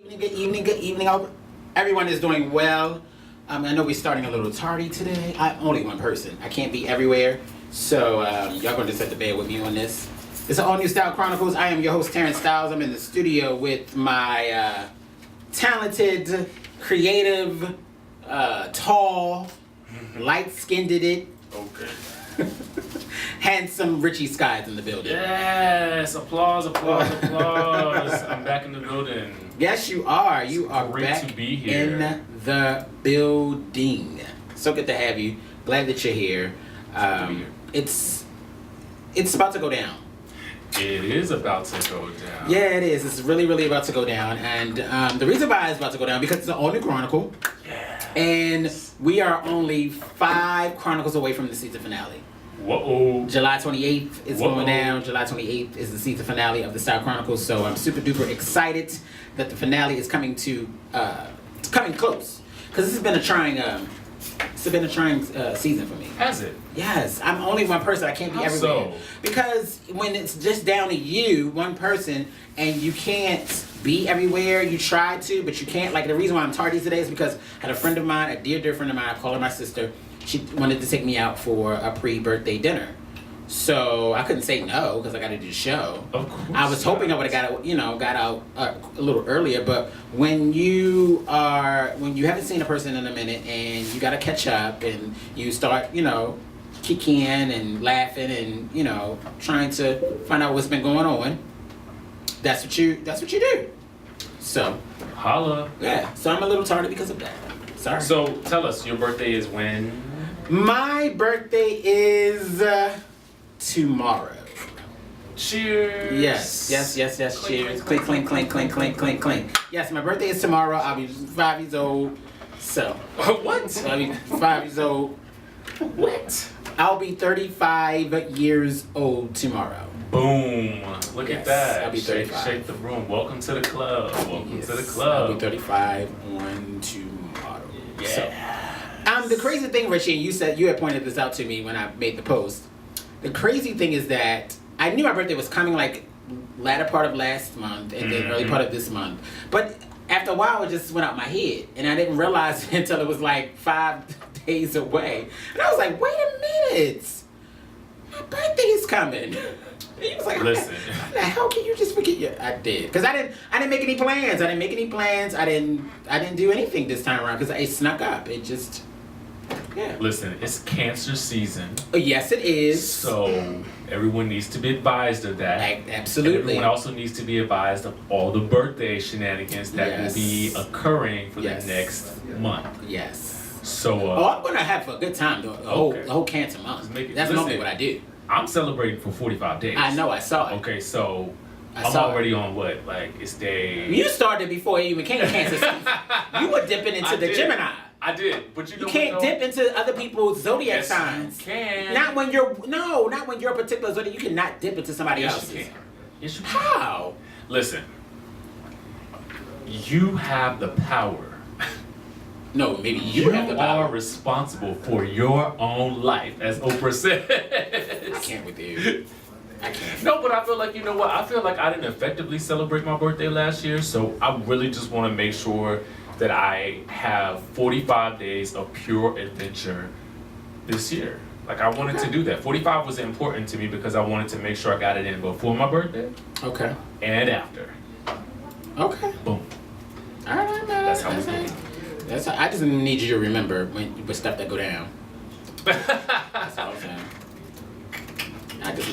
Good evening. I hope everyone is doing well. I know we're starting a little tardy today. I'm only one person. I can't be everywhere. So y'all gonna just have to bear with me on this. It's an all-new Style Chronicles. I am your host, Terrence Styles. I'm in the studio with my talented, creative, tall, light-skinned Okay. handsome Richie Skies in the building. Yes, applause. I'm back in the building. Yes, you are. You are great back to be here. in the building. So good to have you. Glad that you're here. It's about to go down. It is about to go down. Yeah, it is. It's really about to go down. And the reason why it's about to go down because it's an all-new Chronicle. Yeah. And we are only 5 Chronicles away from the season finale. Whoa. July 28th is Whoa. going down. July 28th is the season finale of the Style Chronicles. So I'm super duper excited that the finale is coming close. Because this has been a trying season for me. Has it? Yes, I'm only one person. I can't be How everywhere. so? Because when it's just down to you, one person, and you can't be everywhere, you try to, but you can't. Like, the reason why I'm tardy today is because I had a friend of mine, a dear friend of mine, I call her my sister. She wanted to take me out for a pre-birthday dinner. So I couldn't say no because I got to do the show. Of course. I was hoping I would have got out a little earlier, but when you haven't seen a person in a minute and you got to catch up and you start, kicking and laughing and trying to find out what's been going on, that's what you do. So Holla. yeah, so I'm a little tardy because of that. Sorry. So tell us, your birthday is when? My birthday is tomorrow. Cheers. Yes. Cheers. Clink, clink, clink, clink, clink, clink, clink. Yes, my birthday is tomorrow. I'll be 5 years old. So. What? I'll be 5 years old. What? I'll be 35 years old tomorrow. Boom. Look Yes, at that. I'll be 35. Shake the room. Welcome to the club. Welcome Yes, to the club. I'll be 35 on tomorrow. Yeah. So, the crazy thing, Richie, you had pointed this out to me when I made the post. The crazy thing is that I knew my birthday was coming like latter part of last month and then early part of this month. But after a while, it just went out my head. And I didn't realize it until it was like 5 days away. And I was like, wait a minute. My birthday is coming. And he was like, Listen. how the hell can you just forget your... I did. Because I didn't make any plans. I didn't do anything this time around because it snuck up. It just... Yeah. Listen, it's cancer season. Yes, it is. So everyone needs to be advised of that. Absolutely. And everyone also needs to be advised of all the birthday shenanigans that will be occurring for the next month. Yes. So I'm gonna have a good time the whole cancer month. That's normally what I do. I'm celebrating for 45 days. I know, I saw it. Okay, so I'm already on what? Like, it's day... You started before it even came to cancer season. You were dipping into the Gemini. I did, but you can't dip into other people's zodiac signs. You can. Not when you're a particular zodiac. You cannot dip into somebody else's. You can. Yes, you can. How? Listen, you have the power. No, maybe you have the power. You are responsible for your own life, as Oprah says. I can't with you. I can't. No, but I feel like, you know what? I feel like I didn't effectively celebrate my birthday last year, so I really just want to make sure that I have 45 days of pure adventure this year. Like, I wanted to do that. 45 was important to me because I wanted to make sure I got it in before my birthday. Okay. And after. Okay. Boom. All right, man. That's how we do it. I just need you to remember with stuff that go down. That's all I'm saying.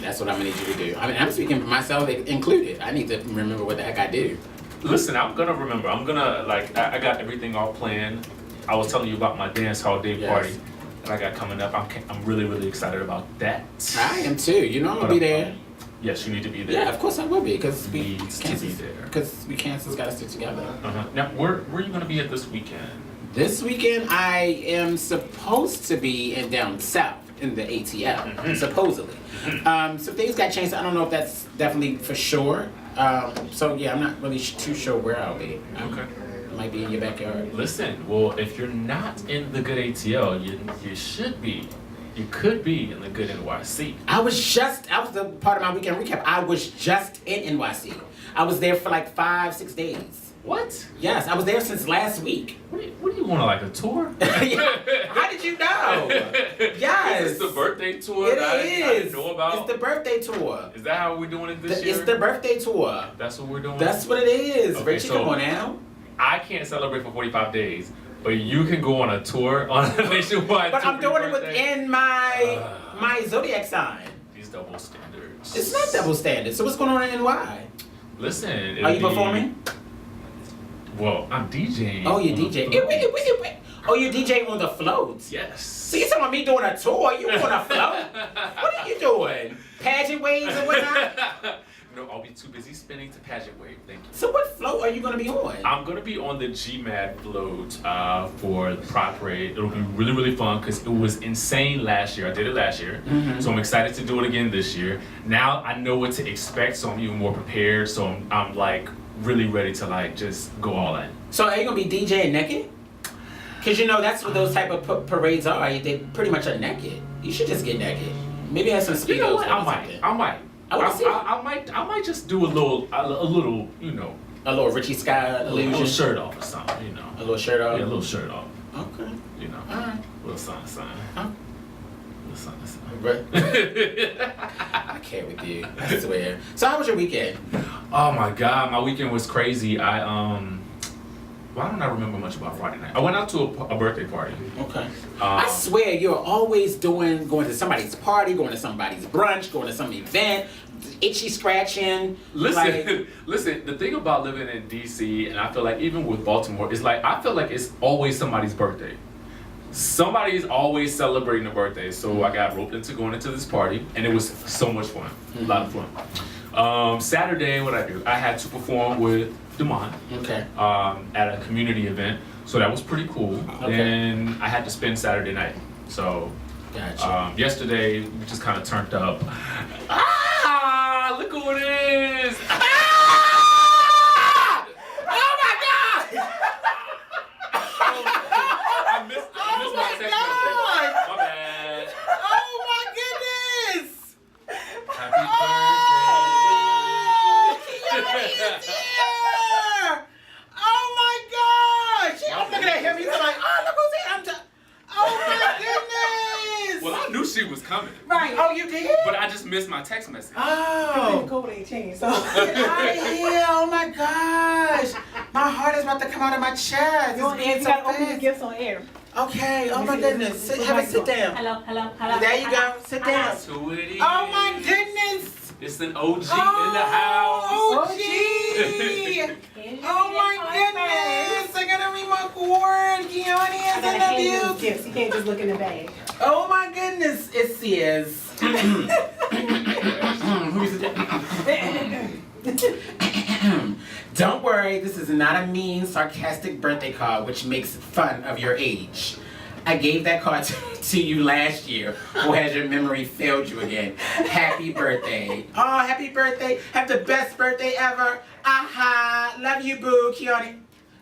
That's what I'm gonna need you to do. I mean, I'm speaking for myself included. I need to remember what the heck I do. Listen, I'm gonna remember. I'm gonna, I got everything all planned. I was telling you about my dance hall day party that I got coming up. I'm really excited about that. I am too. You know I'm gonna be there. Yes, you need to be there. Yeah, of course I will be because we cancers gotta stick together. Now, where are you gonna be at this weekend? This weekend I am supposed to be in down south in the ATL, supposedly. So things got changed. I don't know if that's definitely for sure. So yeah, I'm not really too sure where I'll be. Okay. Might be in your backyard. Listen, well, if you're not in the good ATL, you should be. You could be in the good NYC. I was the part of my weekend recap. I was just in NYC. I was there for like 5-6 days. What? Yes, I was there since last week. What do you want, like a tour? How did you know? Yes. Is this the birthday tour It that I is. didn't know about? It's the birthday tour. Is that how we're doing it this year? It's the birthday tour. That's what we're doing? That's what it is. Okay, Richie, so come on now. I can't celebrate for 45 days, but you can go on a tour, on a nationwide But tour. I'm doing it for your birthday. within my zodiac sign. These double standards. It's not double standard. So what's going on in NY? Listen. Are you performing? Well, I'm DJing. Oh, you're DJing. Oh, you're DJing on the floats. Yes. So you're talking about me doing a tour? You on a float? What are you doing? Pageant waves and whatnot? No, I'll be too busy spinning to pageant wave. Thank you. So what float are you going to be on? I'm gonna be on the GMAD float for the Pride Parade. It'll be really, really fun because it was insane last year. I did it last year, so I'm excited to do it again this year. Now I know what to expect, so I'm even more prepared. So I'm like really ready to like just go all in. So are you going to be DJing naked? Because you know that's what those type of parades are. They pretty much are naked. You should just get naked. Maybe have some speedos. You know what? or something. I might. I might just do a little, you know, A little Richie Sky a illusion. little shirt off or something, you know. A little shirt off. Yeah, a little shirt off, Okay. you know. Alright. A little something. Huh? A little something. Right. I can't with you. I swear. So how was your weekend? Oh my God, my weekend was crazy. Why don't I remember much about Friday night? I went out to a birthday party. Okay. I swear you're always going to somebody's party, going to somebody's brunch, going to some event, itchy scratching. Listen. The thing about living in DC, and I feel like even with Baltimore, is like I feel like it's always somebody's birthday. Somebody's always celebrating a birthday. So I got roped into going into this party, and it was so much fun. A lot of fun. Saturday, what I do? I had to perform with Demond. Okay. At a community event, so that was pretty cool. Okay. Then I had to spend Saturday night. So Gotcha. yesterday we just kind of turned up. Ah! Look who it is! Ah! Oh my God! I missed my text message. My bad. Oh my goodness! Happy Kiani is here! Oh my gosh! I'm looking at him. He's like, oh, look who's here! Oh my goodness! Well, I knew she was coming, Right. Oh, you did? but I just missed my text message. The Oh. code ain't changed, so. Get out of here. Oh my gosh. My heart is about to come out of my chest. You It's beating so gotta open your fast. gifts on air. Okay. Oh my goodness. Have a sit down. Hello. There you go. Sit down. That's who it is. Oh my goodness. It's an OG in the house. OG. Oh my goodness. I gotta read my cord. Kiani I is gotta in hand you the these gifts. You can't just look in the bag. Oh my goodness. It says. Don't worry, this is not a mean, sarcastic birthday card which makes fun of your age. I gave that card to you last year, or has your memory failed you again? Happy birthday. Oh, happy birthday. Have the best birthday ever. Aha. Love you, boo, Kiani.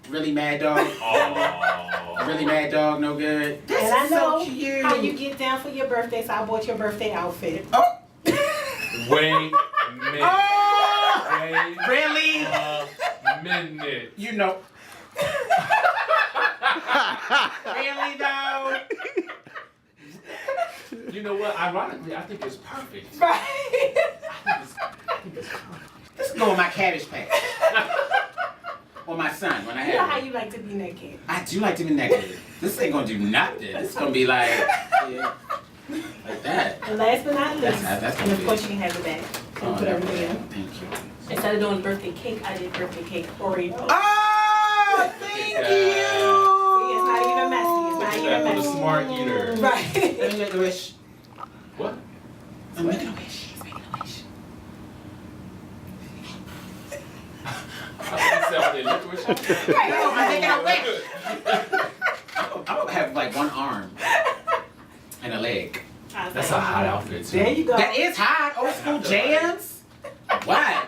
Really mad dog? Oh. Really mad dog, no good. This And I is know so cute. how you get down for your birthday, so I bought your birthday outfit. Oh. Wait a minute. Oh. Wait Really? a minute. You know. Really though? You know what? Ironically, I think it's perfect. Right. I think it's perfect. This is going in my cabbage patch. Or my son when I You know how have it. you like to be naked. I do like to be naked. This ain't gonna do nothing. This is gonna be like, yeah, like that. And last but not least, That's and of good. course you can have the bag. And put everything in. Thank you. Instead of doing birthday cake, I did birthday cake Oreo. Oh, thank you. See, it's not even messy. It's not That even for the messy. smart eater. Right. Let me make a wish. What? I'm making a wish. He's making a wish. No, I'm making a wish. I'm gonna have like one arm and a leg. That's a hot outfit too. There you go. That is hot. Old school jams. What?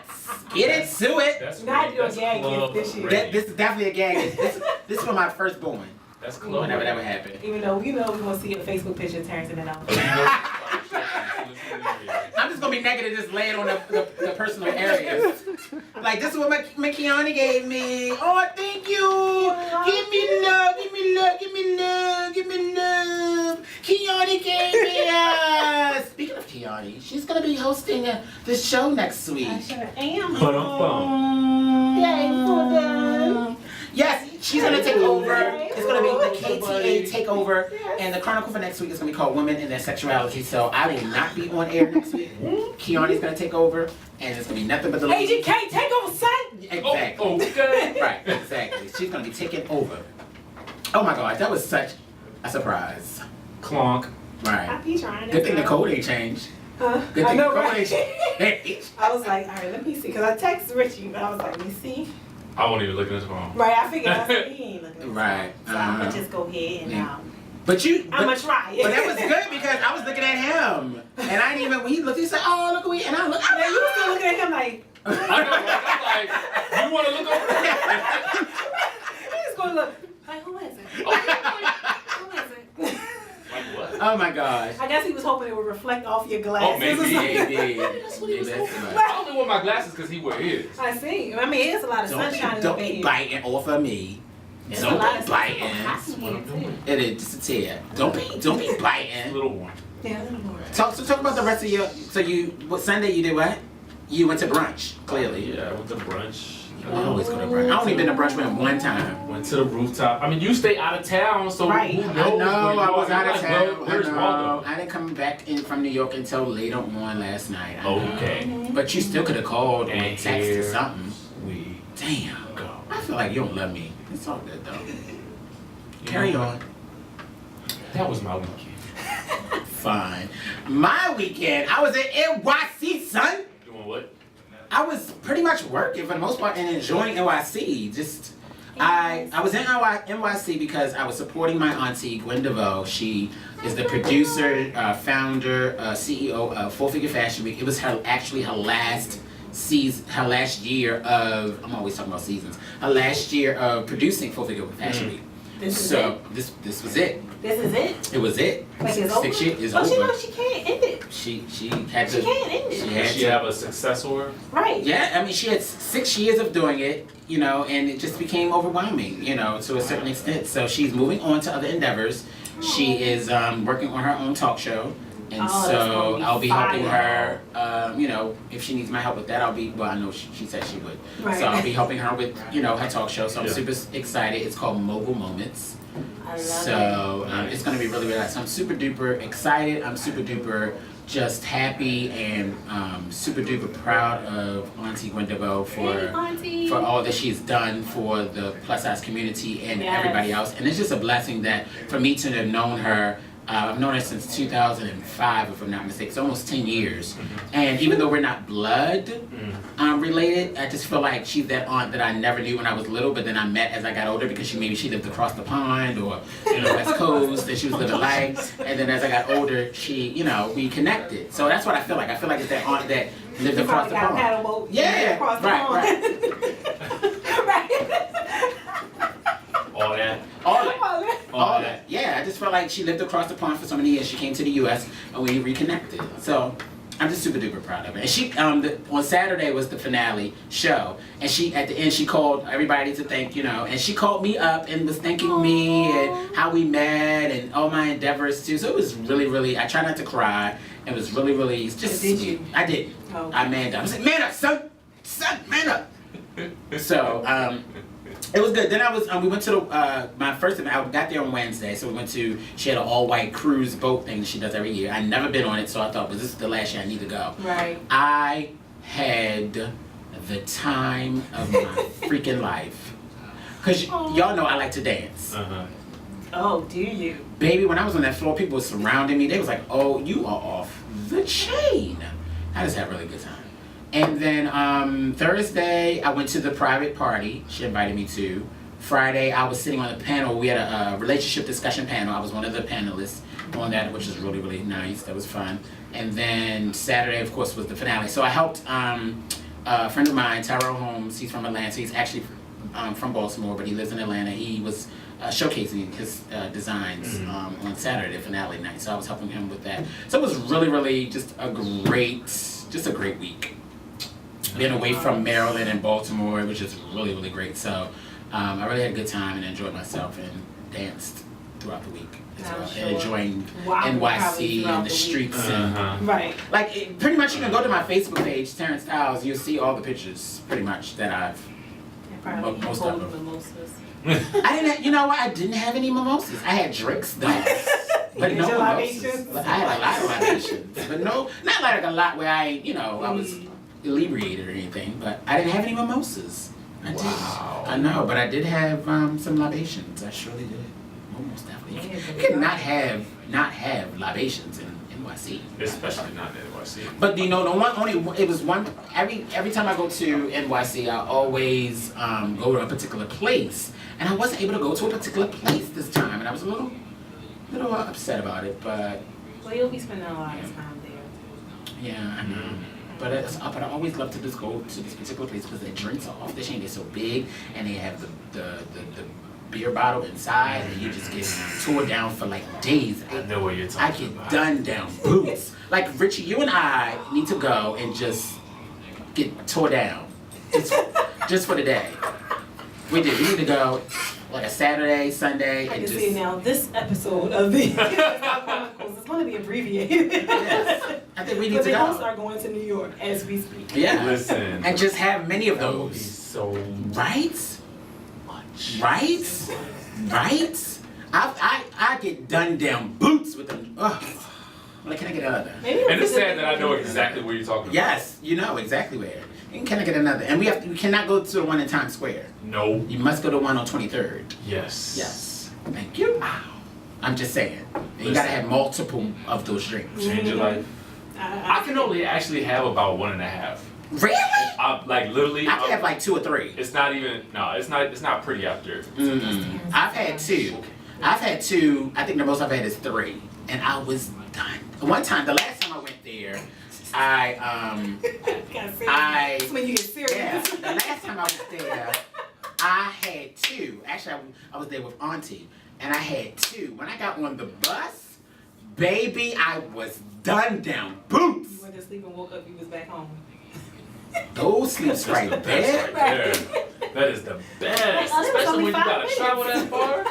Get into it. That's You gotta do a that's gag club gift this year. ready. This is definitely a gag. This is for my firstborn. That's club Whenever that ready. would happen. Even though we know we're gonna see a Facebook picture of Terrence in that outfit. I'm just gonna be naked and just lay it on the personal areas. Like, this is what my Kiana gave me. Oh, thank you. Give me love, give me love, give me love, give me love. Kiana gave me Speaking of Kiana, she's going to be hosting this show next week. I sure am. Yay for them. Yes, she's going to take over. It's going to be the KTA takeover. And the Chronicle for next week is going to be called Women and Their Sexuality. So I will not be on air next week. Kiana's going to take over. And it's going to be nothing but the ladies. Agent K, take over, son. Exactly. Oh, okay. Right, exactly. She's going to be taking over. Oh my gosh, that was such a surprise. Clonk. I Right. be trying. Good thing the code ain't changed. Huh? Good I thing know, the code right? ain't changed. I was like, all right, let me see. Because I texted Richie, but I was like, let me see. I won't even look at his phone. Right, I figured I said, he ain't looking at Right. So I'm going to just go ahead and Yeah. But you. I'm going to try. But that was good because I was looking at him. And I didn't even, when he looked, he said, oh, look at me. And I looked. Now, you were still looking at him like, I know, like, I'm like, you want to look over there? he's going to look. Like, who is it? Who is it? Like what? Oh my gosh. I guess he was hoping it would reflect off your glasses. Oh, maybe. or something. Maybe. That's what he was Maybe hoping. that's right. I only wear my glasses because he wear his. I see. I mean, it's a lot of sunshine Don't in the be bed. biting off of me. It's a Don't lot be of biting. That's what I'm doing. It is just a tear. Don't be It's a biting. little warm. Yeah, a little more. Talk about the rest of your. So Sunday you did what? You went to brunch. Clearly. Yeah, I went to brunch. I always go to brunch. I only been to brunch with him one time. Went to the rooftop. I mean, you stay out of town, so Right. who I knows? know. where you I are. was out You're of like, well, town. where's I know. Waldo? I didn't come back in from New York until later on last night. I know. Okay. But you still could have called or And texted here something. we Damn. go. I feel like you don't love me. It's all good though. Carry on. That was my weekend. Fine. My weekend, I was at NYC, son. Doing what? I was pretty much working for the most part and enjoying NYC. I was in NYC because I was supporting my auntie, Gwen DeVoe. She is the producer, founder, CEO of Full Figure Fashion Week. It was her last season, her last year of, I'm always talking about seasons, her last year of producing Full Figure Fashion Week. This is So this was it. This is it. It was it. Like it's 6 over? years is Oh, she over. knows she can't end it. She had She to. can't end She it. had Does she to. have a successor? Right. Yeah, I mean, she had 6 years of doing it, you know, and it just became overwhelming, you know, to a certain extent. So she's moving on to other endeavors. She is working on her own talk show, and Oh, that's so gonna be I'll be helping fire. her. You know, if she needs my help with that, I'll be. Well, I know she said she would. Right. So I'll be helping her with, you know, her talk show. So I'm Yeah. super excited. It's called Mogul Moments. I love So it's gonna be really, really nice. So I'm super duper excited. I'm super duper just happy and super duper proud of Auntie Gwen DeVoe it. Hey, for Auntie. all that she's done for the plus size community and Yes. everybody else. And it's just a blessing that for me to have known her. I've known her since 2005, if I'm not mistaken. It's almost 10 years. And even though we're not blood related, I just feel like she's that aunt that I never knew when I was little, but then I met as I got older because she lived across the pond or, you know, West Coast, and she was living life. And then as I got older, she, you know, we connected. So that's what I feel like. I feel like it's that aunt that lived You across probably the got a pond. paddle boat. Yeah, Across the pond. All that. All that. Right. All that. Yeah, I just felt like she lived across the pond for so many years. She came to the U.S. and we reconnected. So I'm just super duper proud of her. And she, on Saturday was the finale show, and she at the end she called everybody to thank, you know, and she called me up and was thanking me and how we met and all my endeavors too. So it was really, really. I try not to cry. It was really, really just. Did you? I did. Oh. I manned up. I said, man up, son, man up. So it was good. Then we went to my first event. I got there on Wednesday, so we went to, she had an all-white cruise boat thing that she does every year. I'd never been on it, so I thought, well, this is the last year I need to go. Right. I had the time of my freaking life. Because y'all know I like to dance. Oh, do you? Baby, when I was on that floor, people were surrounding me. They was like, oh, you are off the chain. I just had a really good time. And then Thursday, I went to the private party she invited me to. Friday, I was sitting on a panel. We had a relationship discussion panel. I was one of the panelists on that, which was really, really nice. That was fun. And then Saturday, of course, was the finale. So I helped a friend of mine, Tyrell Holmes. He's from Atlanta. He's actually from Baltimore, but he lives in Atlanta. He was showcasing his designs on Saturday, finale night. So I was helping him with that. So it was really, really just a great week. being away from Maryland and Baltimore, it was just really, really great. So I really had a good time and enjoyed myself and danced throughout the week as well. Sure. And enjoying Probably NYC throughout and the streets. And, Right. like, pretty much you can go to my Facebook page, Terrence Styles, you'll see all the pictures, pretty much, that I've... Probably Most of them. mimosas. I didn't, you know what? I didn't have any mimosas. I had drinks though, but Did no your mimosas. libations? But I had a lot of libations, but no, not like a lot where I, I was inebriated or anything. But I didn't have any mimosas. I did. I know, but I did have some libations. I surely did. Almost definitely. You could not have libations in NYC. Especially not in NYC. But the one it was one every time I go to NYC, I always go to a particular place, and I wasn't able to go to a particular place this time, and I was a little upset about it. But Well, you'll be spending a lot of time there. yeah, I know. But I always love to just go to this particular place because their drinks are off the chain. They're so big, and they have the beer bottle inside, and you just get tore down for like days. I know what you're talking about. I get done down boots. Like Richie, you and I need to go and just get tore down, just for the day. We do. We need to go like a Saturday, Sunday, I and can just. see now this episode of the Chronicles is going to be abbreviated. Yes, I think we need But to they both go. are going to New York as we speak. Yeah. Listen. And just have many of That would be those. so Right? much. Right? Right? I get done down boots with them. Ugh. Like, can I get another? Maybe And it's sad that I know exactly what you're talking about. Yes, you know exactly where. And can I get another? And we cannot go to the one in Times Square. No. You must go to one on 23rd. Yes. Yes. Thank you. I'm just saying. You gotta have multiple of those drinks. Change your life. I can only actually have about 1.5. Really? Like literally. I can have like 2 or 3. It's not even. No, it's not pretty out there. I've had 2. I've had 2. I think the most I've had is 3. And I was done. One time, the last time I went there, That's when you get serious. yeah, the last time I was there, I had 2. Actually, I was there with Auntie, and I had 2. When I got on the bus, baby, I was done down boots. You went to sleep and woke up, you was back home. Those sleeps right That's there. right there. That is the best. Oh, that was Especially only when you 5 gotta travel that minutes. far.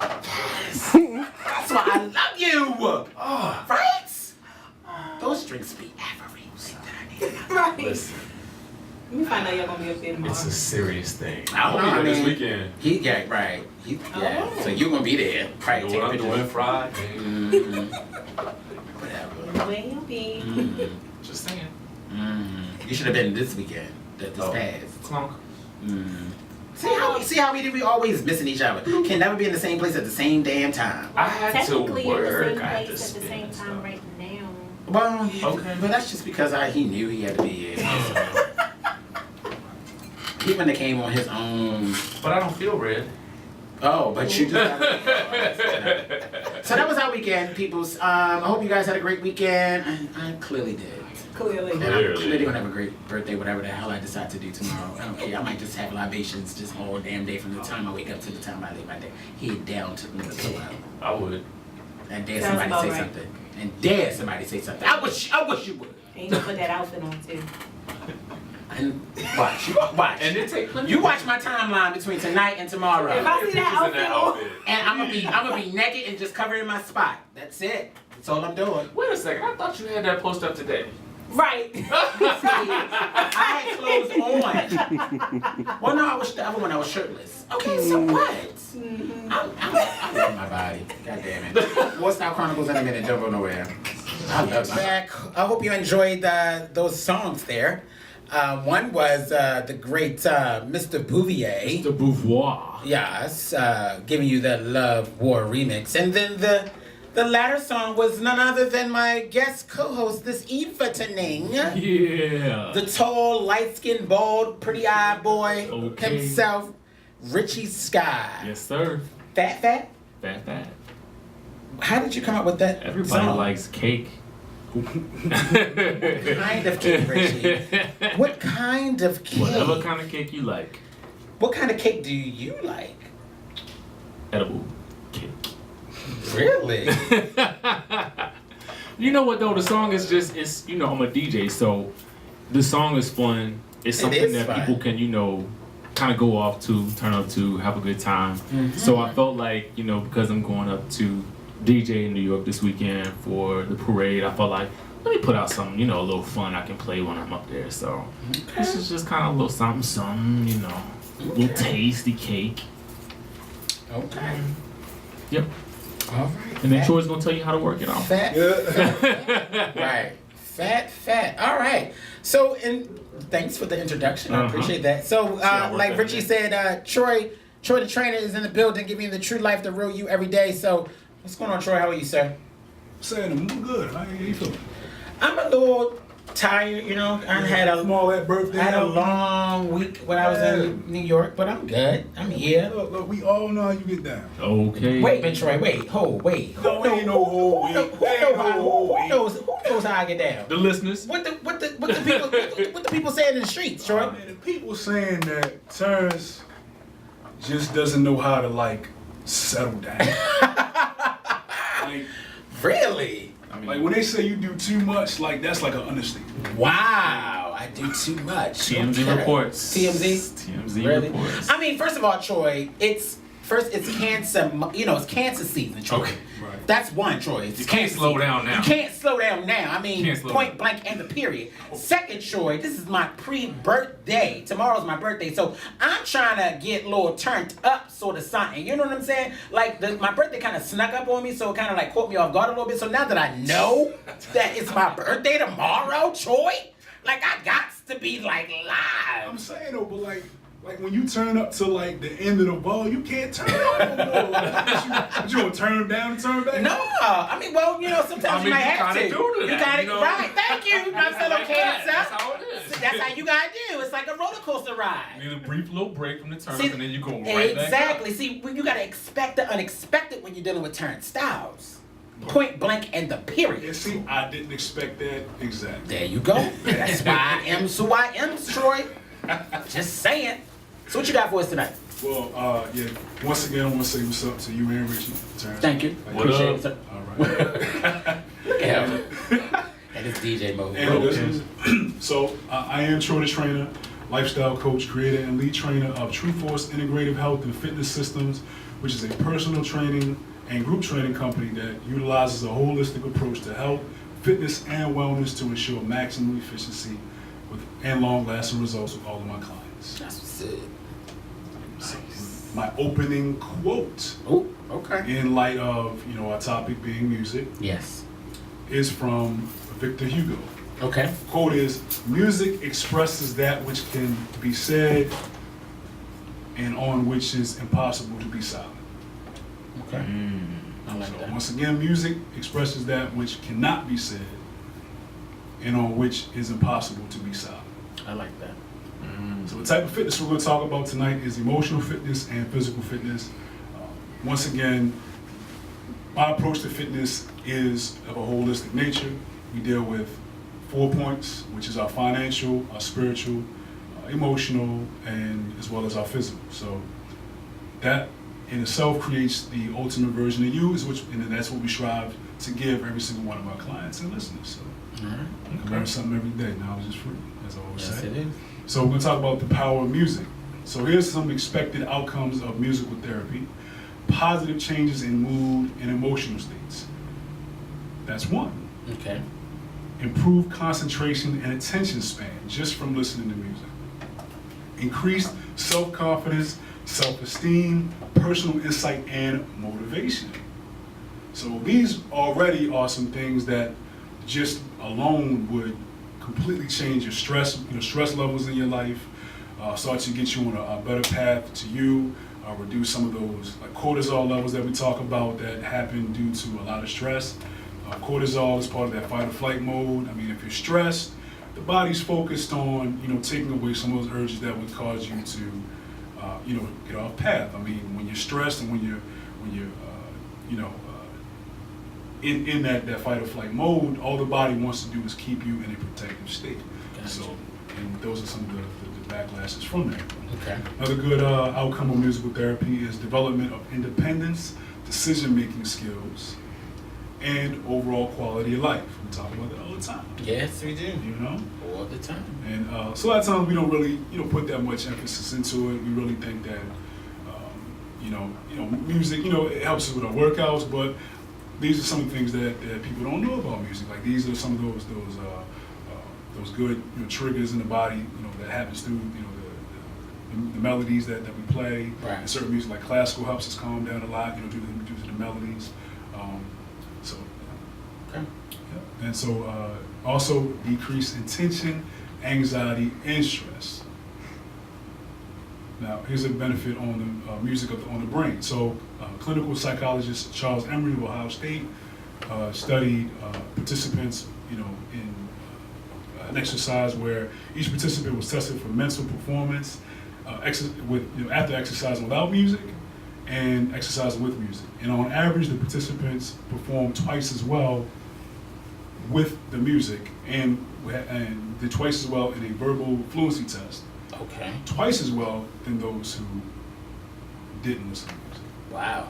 That's why I love you. Oh, right? Those drinks be everything. Right. Listen, Let me find out you're gonna be up there tomorrow. it's a serious thing. I don't know. I'll be I there mean, this weekend. Yeah, right. Yeah. Oh. So you're gonna be there. Right. You Take know what I'm pictures. doing Friday. Mhm. Whatever. Where you be? Just saying. You should have been this weekend. This Oh. past. Clunk. See how we always missing each other. Can never be in the same place at the same damn time. I had to Technically in the work. same I had to place at the spend same stuff. time right now. Well, Okay. but that's just because he knew he had to be here. He wouldn't have came on his own. But I don't feel red. Oh, but you do. So that was our weekend, peoples. I hope you guys had a great weekend. I clearly did. Clearly. And I'm Clearly. clearly gonna have a great birthday, whatever the hell I decide to do tomorrow. I don't care. I might just have libations just all damn day from the time I wake up to the time I lay my day. Head down to the pillow. I would. And dare Sounds somebody about say right. something. And dare somebody say something. I wish you would. And you can put that outfit on too. And watch. And then take plenty. You watch my timeline between tonight and tomorrow. If I see that outfit on. And I'm gonna be naked and just covered in my spot. That's it. That's all I'm doing. Wait a second. I thought you had that post up today. Right. I had clothes on. Well, no, the other one I was shirtless. Okay, so what? I love my body. God damn it. More Styyle Chronicles in a minute. Don't go nowhere. I love back. I hope you enjoyed those songs there. One was the great Mr. Bouvier. The Beauvoir. Yes, giving you the Love War remix. And then the latter song was none other than my guest co-host this evening. Yeah. The tall, light-skinned, bald, pretty-eyed boy himself, Richie Sky. Yes, sir. Fat? Fat. How did you come up with that Everybody song? likes cake. What kind of cake, Richie? What kind of cake? Whatever kind of cake you like. What kind of cake do you like? Edible cake. Really? You know what though? The song is just, I'm a DJ, so the song is fun. it's It something is that fun. people can, kind of go off to, turn up to, have a good time. So I felt like, because I'm going up to DJ in New York this weekend for the parade, I felt like, let me put out something, a little fun I can play when I'm up there. So this is just kind of a little something, a little tasty cake. Okay. Yep. All right. And then Troy's going to tell you how to work it out. Fat. Right. Fat. All right. So, and thanks for the introduction. I appreciate that. So, like Richie said, Troy the trainer is in the building, giving you the true life, the real you every day. So, what's going on, Troy? How are you, sir? Saying I'm good. How you feeling? I'm a little tired, I had a long week when I was in New York, but I'm good. I'm here. Look, we all know how you get down. Okay. Wait, man, Troy. Wait. No, ain't no whole week. Who knows how I get down? The listeners. What the people saying in the streets, Troy? Man, the people saying that Terrence just doesn't know how to settle down. Really? Like when they say you do too much, that's like an understatement. Wow, I do too much. TMZ reports. TMZ Really? Reports. I mean, first of all, Troy, it's cancer. It's cancer season, Troy. Okay. Right. That's one, Troy. It's You can't slow down now. You can't slow down now. I mean, Can't slow point down. blank and the period. Second, Troy, this is my pre-birthday. Tomorrow's my birthday, so I'm trying to get a little turned up, sort of something. You know what I'm saying? Like my birthday kind of snuck up on me, so it kind of caught me off guard a little bit. So now that I know that it's my birthday tomorrow, Troy, I got to be live. I'm saying though, but like when you turn up to the end of the ball, you can't turn up no more. But you gonna turn down and turn back? No, I mean, sometimes you might have to. You gotta do that. Right? Thank you, my fellow cancer. That's how it is. That's how you gotta do. It's like a roller coaster ride. You need a brief little break from the turn up, and then you go right back Exactly. See, you gotta expect the unexpected when you're dealing with turnstiles. Point blank and the period. Yeah, see, I didn't expect that exactly. There you go. That's why I am who I am, Troy. Just saying. So what you got for us tonight? Well, once again, I want to say what's up to you and Richie. Terrence. Thank you. What Appreciate up? it, sir. All right. Yeah. And it's DJ mode. And listen, so I am Troy the Trainer, lifestyle coach, creator, and lead trainer of True Force Integrative Health and Fitness Systems, which is a personal training and group training company that utilizes a holistic approach to health, fitness, and wellness to ensure maximum efficiency and long-lasting results with all of my clients. That's what's it. Nice. My opening quote, Oh, okay. in light of our topic being music, Yes. is from Victor Hugo. Okay. Quote is, "Music expresses that which can be said and on which is impossible to be silent." Okay. I like So that. once again, music expresses that which cannot be said and on which is impossible to be silent. I like that. So the type of fitness we're going to talk about tonight is emotional fitness and physical fitness. Once again, my approach to fitness is of a holistic nature. We deal with 4 points, which is our financial, our spiritual, emotional, and as well as our physical. So that in itself creates the ultimate version of you, and that's what we strive to give every single one of our clients and listeners. So you can learn something every day. Knowledge is free, as I always Yes, say. it is. So we're going to talk about the power of music. So here's some expected outcomes of musical therapy. Positive changes in mood and emotional states. That's one. Okay. Improved concentration and attention span just from listening to music. Increased self-confidence, self-esteem, personal insight, and motivation. So these already are some things that just alone would completely change your stress levels in your life, start to get you on a better path to you, reduce some of those cortisol levels that we talk about that happen due to a lot of stress. Cortisol is part of that fight or flight mode. I mean, if you're stressed, the body's focused on taking away some of those urges that would cause you to get off path. I mean, when you're stressed and when you're in that fight or flight mode, all the body wants to do is keep you in a protective state. Gotcha. So, and those are some of the backlashes from that. Okay. Another good outcome of musical therapy is development of independence, decision-making skills, and overall quality of life. We talk about that all the time. Yes, we do. You know? All the time. And so a lot of times we don't really, put that much emphasis into it. We really think that, music, it helps us with our workouts, but these are some of the things that people don't know about music. Like these are some of those good triggers in the body, that happens through, the melodies that we play. Right. And certain music like classical helps us calm down a lot, due to the melodies. So. Okay. Yeah. And so also decrease in tension, anxiety, and stress. Now, here's a benefit on the music on the brain. So, clinical psychologist Charles Emory of Ohio State studied participants, in an exercise where each participant was tested for mental performance after exercising without music and exercising with music. And on average, the participants performed twice as well with the music and did twice as well in a verbal fluency test. Okay. Twice as well than those who didn't listen to music. Wow.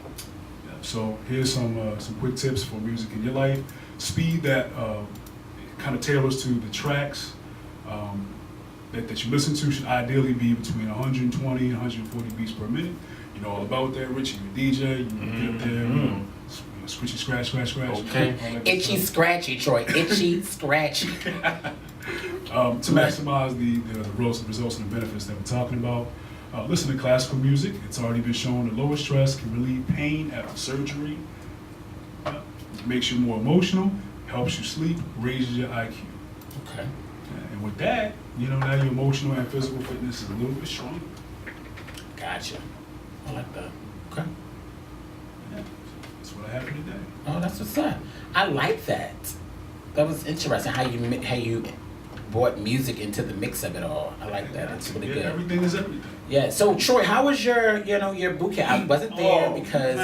Yeah, so here's some quick tips for music in your life. Speed that kind of tailors to the tracks that you listen to should ideally be between 120 and 140 beats per minute. You know all about that, Richie. You're a DJ. You get up there, scritchy, scratch, scratch, scratch. Okay. Itchy, scratchy, Troy. Itchy, scratchy. To maximize the results and the benefits that we're talking about, listen to classical music. It's already been shown to lower stress, can relieve pain after surgery, makes you more emotional, helps you sleep, raises your IQ. Okay. And with that, now your emotional and physical fitness is a little bit stronger. Gotcha. I like that. Okay. Yeah, that's what I have for today. Oh, that's what's up. I like that. That was interesting how you brought music into the mix of it all. I like that. It's really good. Everything is everything. Yeah. So Troy, how was your boot camp? I wasn't there because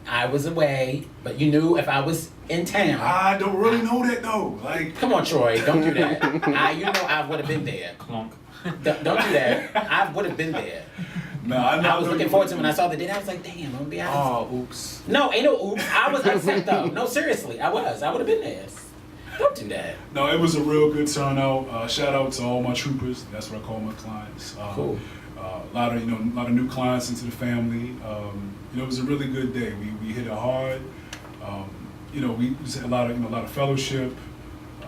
I was away, but you knew if I was in town. I don't really know that though. Like, come on, Troy, don't do that. I would have been there. Clunk. Don't do that. I would have been there. I was looking forward to it when I saw the date. I was like, damn, I'm gonna be honest. Oh, oops. No, ain't no oops. I was upset though. No, seriously, I would have been there. Don't do that. No, it was a real good turnout. Shout out to all my troopers. That's what I call my clients. Cool. A lot of new clients into the family. It was a really good day. We hit it hard. We just had a lot of fellowship.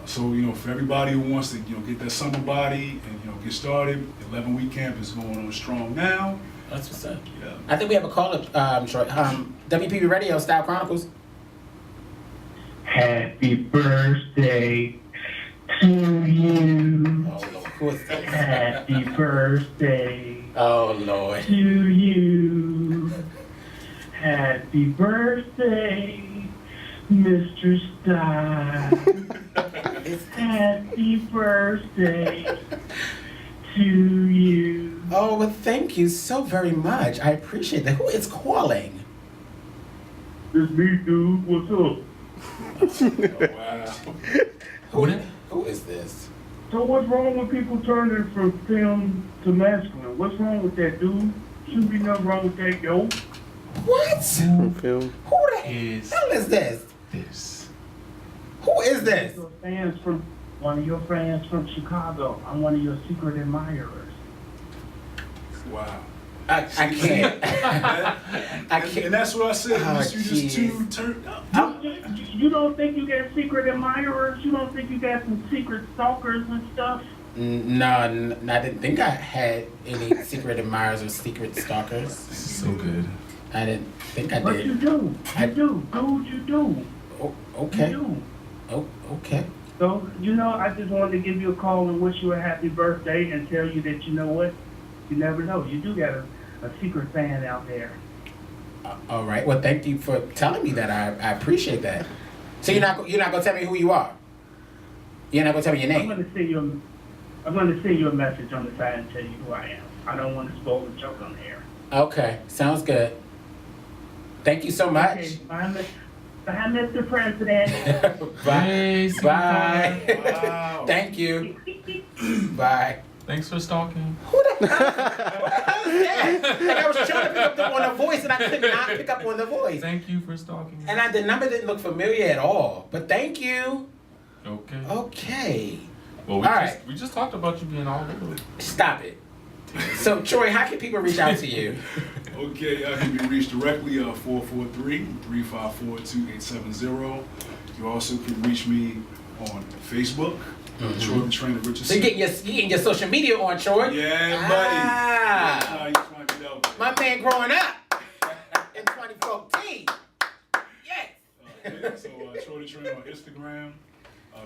So for everybody who wants to get that summer body and get started, the 11-week camp is going on strong now. That's what's up. Yeah. I think we have a caller, Troy. WPB Radio, Style Chronicles. Happy birthday to you. Oh Lord, who is this? Happy birthday Oh Lord. to you. Happy birthday, Mr. Styyle. Happy birthday to you. Oh, well, thank you so very much. I appreciate that. Who is calling? It's me, dude. What's up? Wow. Who is this? So what's wrong with people turning from film to masculine? What's wrong with that, dude? Shouldn't be nothing wrong with that, yo. What? Film. Who the hell is this? This. Who is this? One of your fans from Chicago. I'm one of your secret admirers. Wow. I can't. I can't. And that's what I said. Oh, you just jeez. too turned up. You don't think you got secret admirers? You don't think you got some secret stalkers and stuff? No, I didn't think I had any secret admirers or secret stalkers. So good. I didn't think I But did. you do. You do. Dude, you do. Oh, okay. You do. Oh, okay. So, I just wanted to give you a call and wish you a happy birthday and tell you that, you know what? You never know. You do got a secret fan out there. All right. Well, thank you for telling me that. I appreciate that. So you're not gonna tell me who you are. You're not gonna tell me your I'm name. gonna send you a message on the side and tell you who I am. I don't want to spoil the joke on the air. Okay. Sounds good. Thank you so much. Okay, bye, Mr. President. Bye. Hey, Bye. Wow. Thank you. Bye. Thanks for stalking. Who the hell is that? Like I was trying to pick up on the voice and I could not pick up on the voice. Thank you for stalking. And the number didn't look familiar at all. But thank you. Okay. Okay. Well, we just talked about you being all over. Stop it. So, Troy, how can people reach out to you? Okay, y'all can be reached directly 443-354-2870. You also can reach me on Facebook, Troy the Trainer Richardson. So you getting your social media on, Troy? Yeah, buddy. Ah, You trying to get out there. my man growing up in 2014. Yes. So Troy the Trainer on Instagram,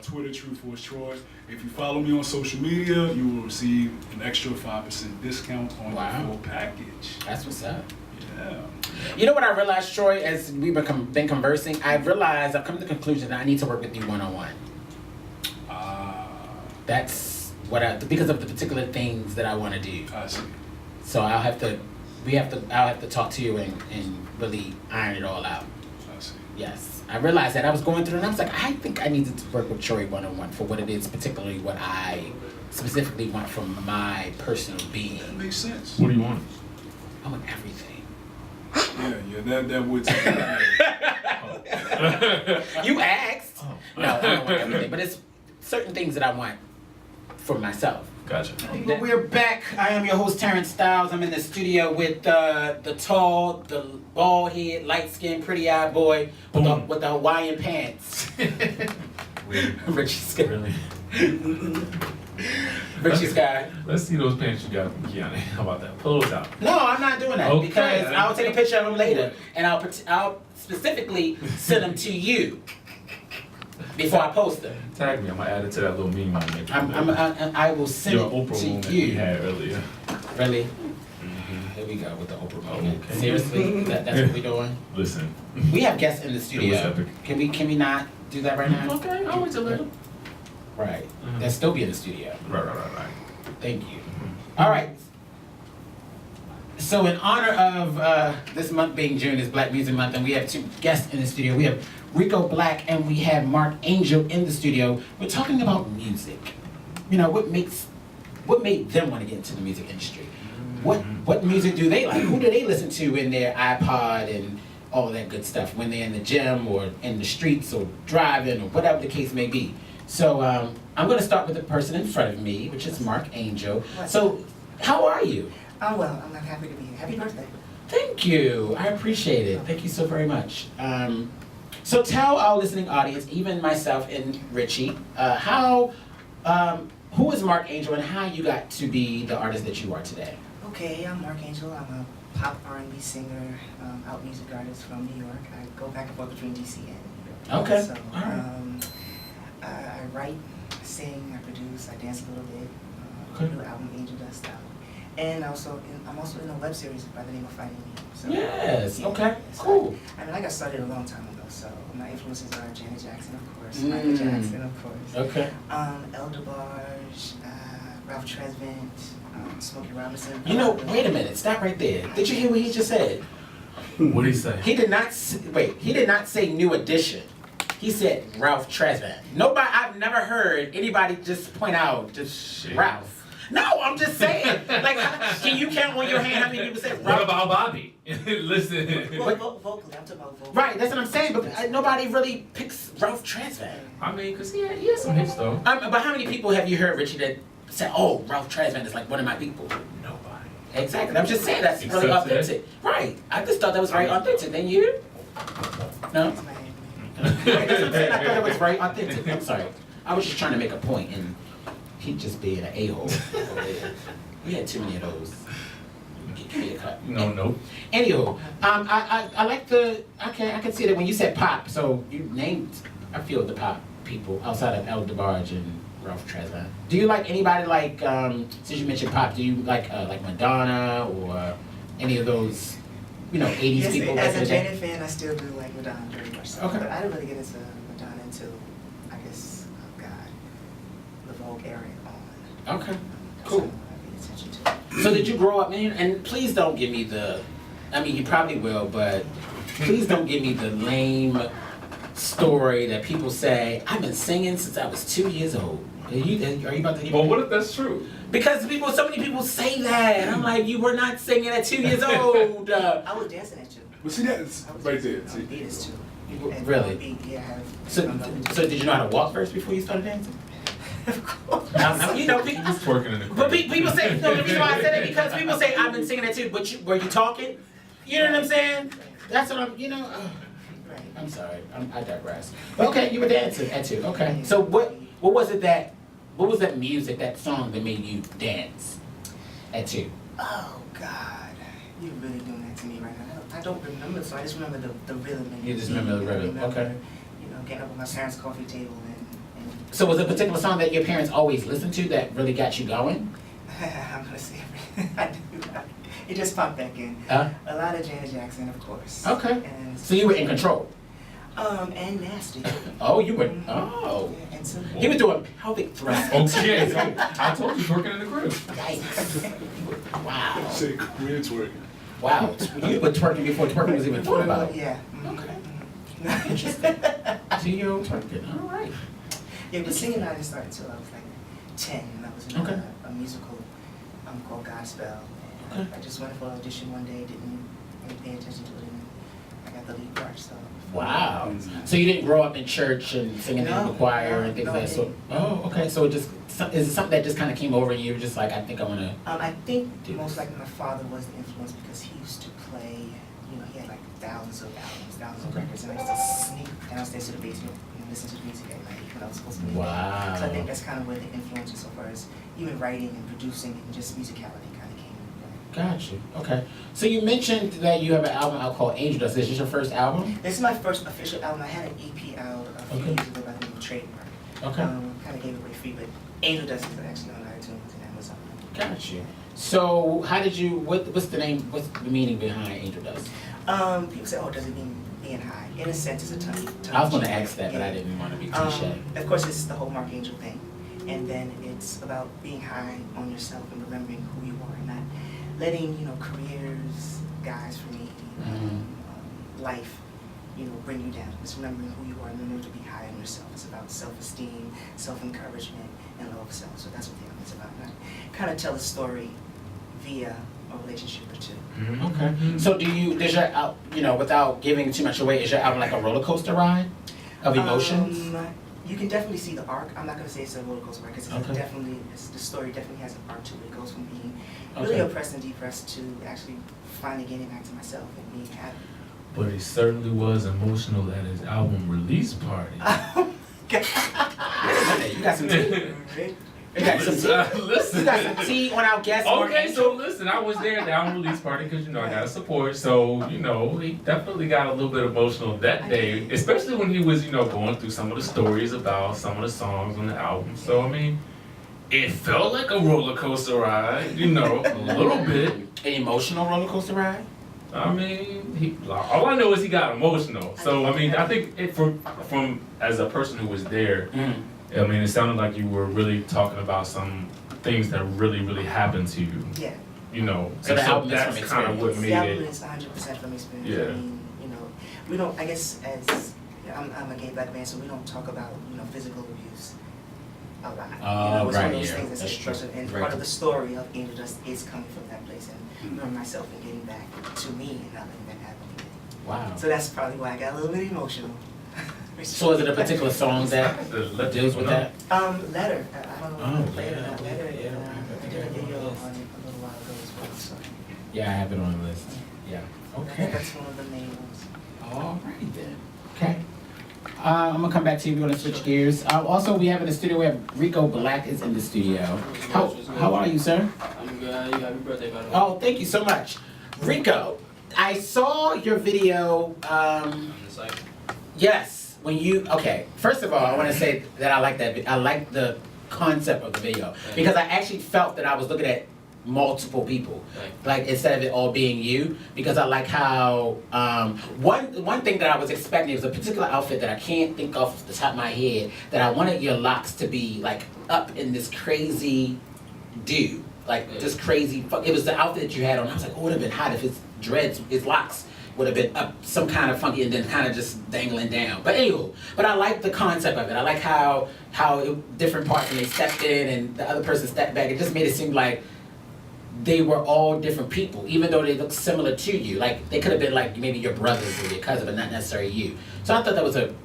Twitter, True Force Troy. If you follow me on social media, you will receive an extra 5% discount on the full package. That's what's up. Yeah. You know what I realized, Troy, as we've been conversing? I've come to the conclusion that I need to work with you one-on-one. That's what because of the particular things that I want to do. I see. So I'll have to talk to you and really iron it all out. I see. Yes. I realized that I was going through it and I was like, I think I needed to work with Troy one-on-one for what it is, particularly what I specifically want from my personal being. That makes sense. What do you want? I want everything. Yeah, that would take You asked. No, I don't want everything, but it's certain things that I want for myself. Gotcha. Well, we're back. I am your host, Terrence Styles. I'm in the studio with the tall, the bald head, light skinned, pretty eyed boy with the Hawaiian pants. Richie Scott. Really? Richie Scott. Let's see those pants you got from Kiana. How about that? Pull those out. No, I'm not doing that because I'll take a picture of them later and I'll specifically send them to you before I post them. Tag me. I'm gonna add it to that little meme I will send Your it Oprah to moment you. we had earlier. Really? Here we go with the Oprah moment. Seriously? That's what we're doing? Listen. We have guests in the studio. epic. Can we not do that right now? Okay, I'll wait till later. Right. They'll still be in the studio. Right. Thank you. All right. So in honor of this month being June, is Black Music Month, and we have two guests in the studio. We have Rico Black and we have Mark Angel in the studio. We're talking about music. You know, what made them want to get into the music industry? What music do they like? Who do they listen to in their iPod and all that good stuff when they're in the gym or in the streets or driving or whatever the case may be? So I'm going to start with the person in front of me, which is Mark Angel. So how are you? I'm well. I'm happy to be here. Happy birthday. Thank you. I appreciate it. Thank you so very much. So tell our listening audience, even myself and Richie, who is Mark Angel and how you got to be the artist that you are today? Okay, I'm Mark Angel. I'm a pop R&B singer, out music artist from New York. I go back and forth between DC and New York. Okay. So All right. I write, I sing, I produce, I dance a little bit. Okay. New album Angel Dust out. And I'm also in a web series by the name of Fighting Me. So, Yes. yeah, Okay. so Cool. I got started a long time ago, so my influences are Janet Jackson, of course, Michael Jackson, of course. Okay. El DeBarge, Ralph Tresvant, Smokey Robinson. You know, wait a minute. Stop right there. Did you hear what he just said? What did he say? He did not. He did not say New Edition. He said Ralph Tresvant. I've never heard anybody just point out Shit. Ralph. No, I'm just saying. Like, can you count on your hand how many people said Ralph? What about Bobby? Listen. Vocally, I'm talking about vocally. Right, that's what I'm saying. But nobody really picks Ralph Tresvant. I mean, cause he had some hits though. But how many people have you heard, Richie, that said, "Oh, Ralph Tresvant is like one of my people"? Nobody. Exactly. I'm just saying that's really Except authentic. Right. I just thought that was very authentic. Then you? No. That's my name. Right, that's what I'm saying. I thought it was very authentic. I'm sorry. I was just trying to make a point, and he just being an a-hole. We had too many of those. Give me a cut. No. Anywho, I like I can see that when you said pop, so you named a few of the pop people outside of El DeBarge and Ralph Tresvant. Do you like anybody like since you mentioned pop? Do you like Madonna or any of those 80s Yes, people? as a back in the day? Janet fan, I still do like Madonna very much so. Okay. But I didn't really get into Madonna until, I guess, the Vogue era on. Okay, That's cool. when I paid attention to. So did you grow up, man? And please don't give me you probably will, but please don't give me the lame story that people say, I've been singing since I was 2 years old. Are you about to give Well, me? what if that's true? Because so many people say that. And I'm like, you were not singing at 2 years old. I was dancing at you. But see, that's I was right there. dancing on See, beat is too. Really? Beat, yeah, I have. So did you know how to walk first before you started dancing? Of course. You know, He was twerking in the crib. but people say, no, the reason why I said it because people say I've been singing that too, but were you talking? You know what I'm saying? That's what I'm, Right. I'm sorry, I digress. Okay, you were dancing at 2, okay. So what was that music, that song that made you dance at 2? Oh God, you're really doing that to me right now. I don't remember, so I just remember the rhythm. And You just remember the rhythm, okay. Getting up at my parents' coffee table and So was there a particular song that your parents always listened to that really got you going? I'm gonna say everything. I do. It just popped back in. Huh? A lot of Janet Jackson, of course. Okay. And So you were in control? and nasty. Oh, you were, Mhm. oh. Yeah, and so He was doing pelvic thrusts. Okay, so I told you twerking in the crib. Yikes. Wow. Say career twerking. Wow. You were twerking before twerking was even thought about. Yeah. Mhm. Okay. Mhm. Interesting. 2-year-old twerking, all right. Yeah, but singing I didn't start until I was like 10, and I was in Okay. a musical called Godspell. And Okay. I just went for an audition one day, didn't really pay attention to it, and I got the lead part. So. Wow. So you didn't grow up in church and singing in the No, choir no, and things no, like I that? So, didn't. oh, okay. So it just, is it something that just kind of came over and you were just like, I think I want to. I think Do most this. likely my father was the influence because he used to play, he had like thousands of albums, thousands of Okay. records, and I used to sneak downstairs to the basement and listen to the music at night when I was supposed to be Wow. So I think that's kind of where the influence so far as even writing and producing and just musicality kind of came in. Got you. Okay. So you mentioned that you have an album out called Angel Dust. Is this your first album? This is my first official album. I had an EP out a few Okay. years ago by the name of Trademark. Okay. Kind of gave it away free, but Angel Dust is actually on iTunes and Amazon. Got you. So how did you, what's the name, what's the meaning behind Angel Dust? People say, oh, does it mean being high? In a sense, it's a tongue. I was going to ask that, but I didn't want to be cliche. Of course, it's the whole Mark Angel thing. And then it's about being high on yourself and remembering who you are and not letting, careers, guys for me, life, bring you down. It's remembering who you are and remembering to be high on yourself. It's about self-esteem, self-encouragement, and love of self. So that's what the album is about. And I kind of tell a story via a relationship or two. Okay. So does your without giving too much away, is your album like a roller coaster ride of emotions? You can definitely see the arc. I'm not going to say it's a roller coaster ride because Okay. the story definitely has an arc to it. It goes from being really Okay. oppressed and depressed to actually finally getting back to myself and being happy. But he certainly was emotional at his album release party. You got some tea. You got some tea. Listen. You got some tea on our guest. Okay, so listen, I was there at the album release party because, I got to support. So, he definitely got a little bit emotional that day, especially when he was, going through some of the stories about some of the songs on the album. So, it felt like a roller coaster ride, a little bit. An emotional roller coaster ride? All I know is he got emotional. So, I think from as a person who was there, it sounded like you were really talking about some things that really, really happened to you. Yeah. So the album is that's from kind of what experience. made The album it. is 100% from experience. Yeah. I mean, we don't, I guess as, I'm a gay black man, so we don't talk about, physical abuse a lot. It's one of right, those yeah, things that's that's expressive, and true. part of the story of Angel Dust is coming from that place and knowing myself and getting back to me and not letting that happen again. Wow. So that's probably why I got a little bit emotional. So is it a particular song that deals with that? Letter. I don't know if you played it or not. Letter. Yeah. I did a video on it a little while ago as well. So Yeah, I have it on the list. Yeah. Okay. that's one of the main ones. All right then. Okay. I'm gonna come back to you. We're gonna switch gears. Also, we have in the studio. We have Rico Black is in the studio. How are you, sir? I'm good. Happy birthday, by the way. Oh, thank you so much, Rico. I saw your video. It's like, Yes. When you first of all, I want to say that I like that. I like the concept of the video because I actually felt that I was looking at multiple people, like instead of it all being you. Because I like how one thing that I was expecting was a particular outfit that I can't think of off the top of my head, that I wanted your locks to be like up in this crazy do, like this crazy. It was the outfit that you had on. I was like, oh, it would have been hot if his dreads, his locks would have been up some kind of funky and then kind of just dangling down. But anywho, I like the concept of it. I like how different parts, and they stepped in and the other person stepped back. It just made it seem like they were all different people, even though they look similar to you. Like they could have been like maybe your brothers or your cousin, but not necessarily you. So I thought that was a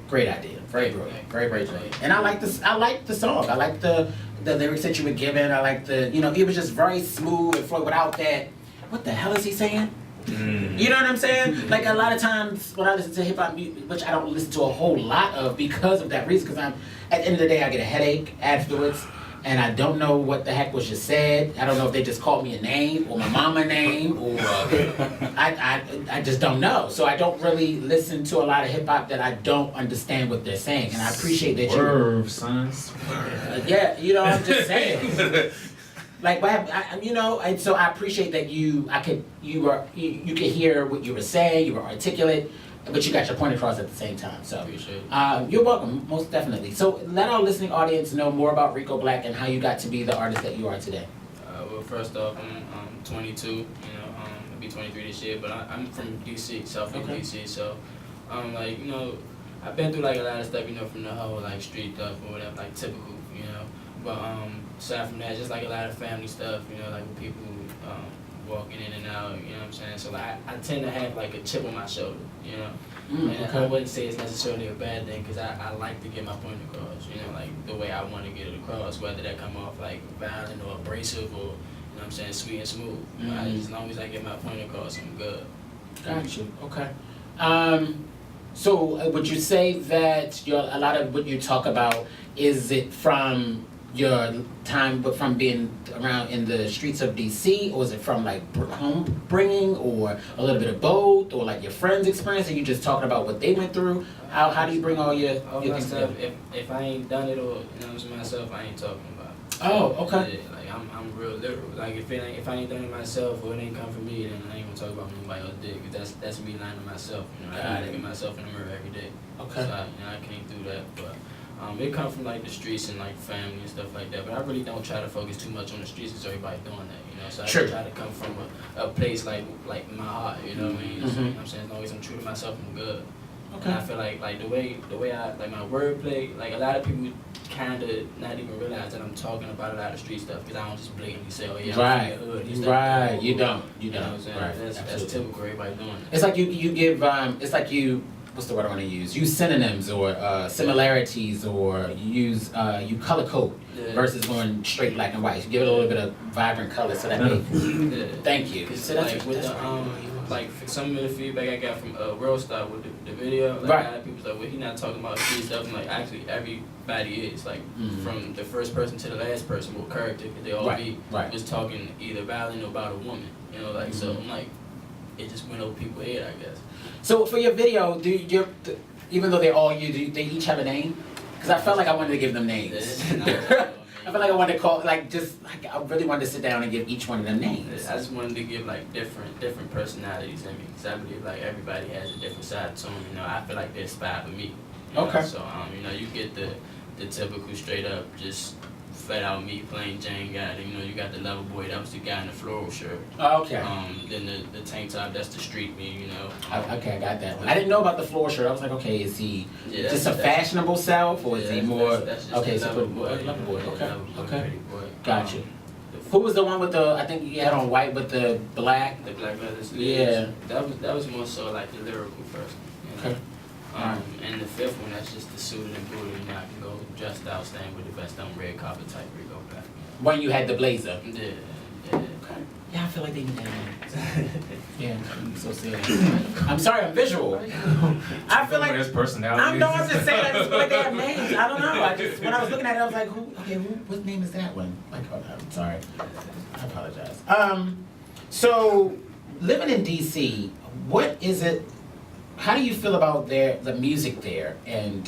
great idea. Very brilliant. Very brilliant. And I like this. I like the song. I like the lyrics that you were given. I like the, you know, it was just very smooth and flow without that. What the hell is he saying? You know what I'm saying? Like a lot of times when I listen to hip hop music, which I don't listen to a whole lot of because of that reason, because I'm at the end of the day I get a headache afterwards, and I don't know what the heck was just said. I don't know if they just called me a name or my mama name or I just don't know. So I don't really listen to a lot of hip hop that I don't understand what they're saying, and I appreciate that Swerve, son. yeah, you know, I'm just saying. Like, you know, and so I appreciate that you could hear what you were saying, you were articulate, but you got your point across at the same time. So, Appreciate it. you're welcome, most definitely. So, let our listening audience know more about Rico Black and how you got to be the artist that you are today. Well, first off, I'm 22. You know, I'll be 23 this year, but I'm from DC, South End Okay. DC. So, like, you know, I've been through like a lot of stuff, you know, from the whole like street stuff or whatever, like typical, you know. But aside from that, just like a lot of family stuff, you know, like with people walking in and out, you know what I'm saying? So like, I tend to have like a chip on my shoulder, you know? And Okay. I wouldn't say it's necessarily a bad thing because I like to get my point across, you know, like the way I want to get it across, whether that come off like violent or abrasive or, you know what I'm saying, sweet and smooth. You know, as long as I get my point across, I'm good. Got you. Okay. So would you say that a lot of what you talk about, is it from your time, but from being around in the streets of DC, or is it from like home bringing, or a little bit of both, or like your friends' experience, and you just talking about what they went through? How do you bring all your All your my things stuff, together? if I ain't done it or, you know, it's myself, I ain't talking about it. Oh, okay. Yeah, like I'm real literal. Like if I ain't done it myself or it ain't come from me, then I ain't gonna talk about what nobody else did. Cause that's me lying to myself. You know, I gotta look at myself in the mirror every day. Okay. So I can't do that. But it come from like the streets and like family and stuff like that. But I really don't try to focus too much on the streets because everybody doing that. You know, so I Sure. try to come from a place like my heart. You know what I mean? So, you know what I'm saying? As long as I'm true to myself, I'm good. Okay. And I feel like the way I like my wordplay, like a lot of people kind of not even realize that I'm talking about a lot of street stuff because I don't just blatantly say, oh yeah, Right. I'm from the hood. It's Right. that- You don't. You know what don't. I'm saying? Right. That's Absolutely. typical. Everybody doing it. It's like you give it's like you, what's the word I want to use synonyms or similarities, or you use you color code Yeah. versus going straight black and white. You give it a little bit of vibrant color so that makes Yeah. thank you. Cause So that's like with that's the right. like for some of the feedback I got from World Star with the video, like Right. a lot of people's like, well, he not talking about street stuff. I'm like, actually, everybody is like Mhm. from the first person to the last person with character, 'cause they all Right, be right. just talking either violent or about a woman. You know, like so. Mhm. I'm like, it just went over people's head, I guess. So for your video, even though they're all you, do they each have a name? Because I felt like I wanted to give them names. I feel like I wanted to call I really wanted to sit down and give each one of them names. I just wanted to give like different personalities in me, because I believe like everybody has a different side to them. You know, I feel like they're inspired for me. You know? Okay. So you know, you get the typical straight up just flat out me plain Jane guy. Then, you know, you got the lover boy, that was the guy in the floral shirt. Okay. Then the tank top, that's the street me. You know. Okay, I got that one. I didn't know about the floor shirt. I was like, okay, is he Yeah, just a fashionable self, or is he more? That's just Okay, the so lover put boy. lover boy. Yeah, Okay, lover boy, okay. pretty boy. Got you. Who was the one with the? I think you had on white with the black. The black leather sleeves. Yeah. That was more so like the lyrical person. You know? Okay. Alright. And the fifth one, that's just the suited and booted. You know, I can go dressed out, staying with the best on red carpet type Rico Black. When you had the blazer. Yeah, yeah. Okay. Yeah, I feel like they need that name. Yeah, I'm so serious. I'm sorry, I'm visual. I feel like his personality. I'm just saying. I just feel like they have names. I don't know. When I was looking at it, I was like, what name is that one? Like, oh, I'm sorry. I apologize. So living in DC, what is it? How do you feel about the music there, and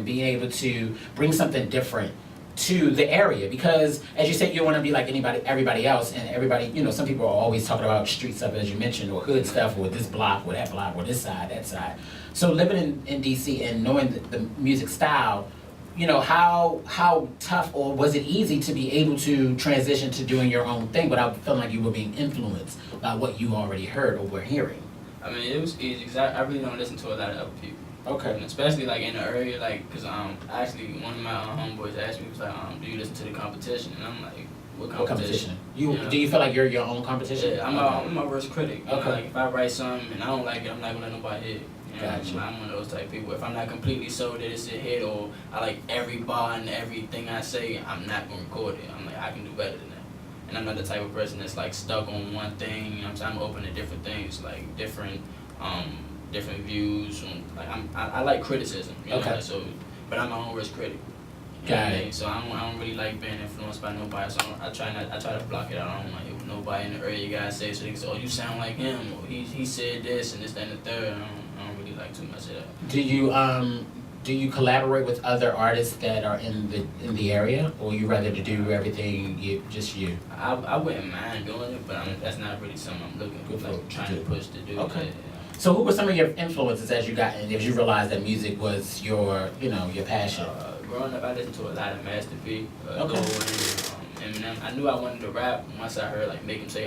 being able to bring something different to the area? Because as you said, you want to be like everybody else, and everybody, you know, some people are always talking about street stuff, as you mentioned, or hood stuff, or this block, or that block, or this side, that side. So living in DC and knowing the music style, you know, how tough, or was it easy to be able to transition to doing your own thing without feeling like you were being influenced by what you already heard or were hearing? I mean, it was easy because I really don't listen to a lot of other people. Okay. And especially like in the area, like, cause actually one of my homeboys asked me, he was like, do you listen to the competition? And I'm like, what What competition? competition? Do you feel like you're your own competition? Yeah, I'm my worst critic. You know, Okay. like if I write something and I don't like it, I'm not gonna let nobody hear it. You You know, Gotcha. I'm one of those type of people. If I'm not completely sold that it's a hit or I like every bar and everything I say, I'm not gonna record it. I'm like, I can do better than that. And I'm not the type of person that's like stuck on one thing. You know what I'm saying? I'm open to different things, like different views. And, like I like criticism. You know? Okay. Like, so, but I'm my own worst critic. You know Got what I it. mean? So I don't really like being influenced by nobody. So I try to block it out. I don't like it. Nobody in the area guys say so they can say, oh, you sound like him, or he said this and this, that, and the third. I don't really like too much of that. Do you collaborate with other artists that are in the area, or you rather to do everything just you? I wouldn't mind doing it, but that's not really something I'm looking Good for like trying to push to do. Okay. Yeah. So who were some of your influences as you got, and as you realized that music was your passion? Growing up, I listened to a lot of Master P, Okay. Lil Wayne, Eminem. I knew I wanted to rap once I heard like Make Him Say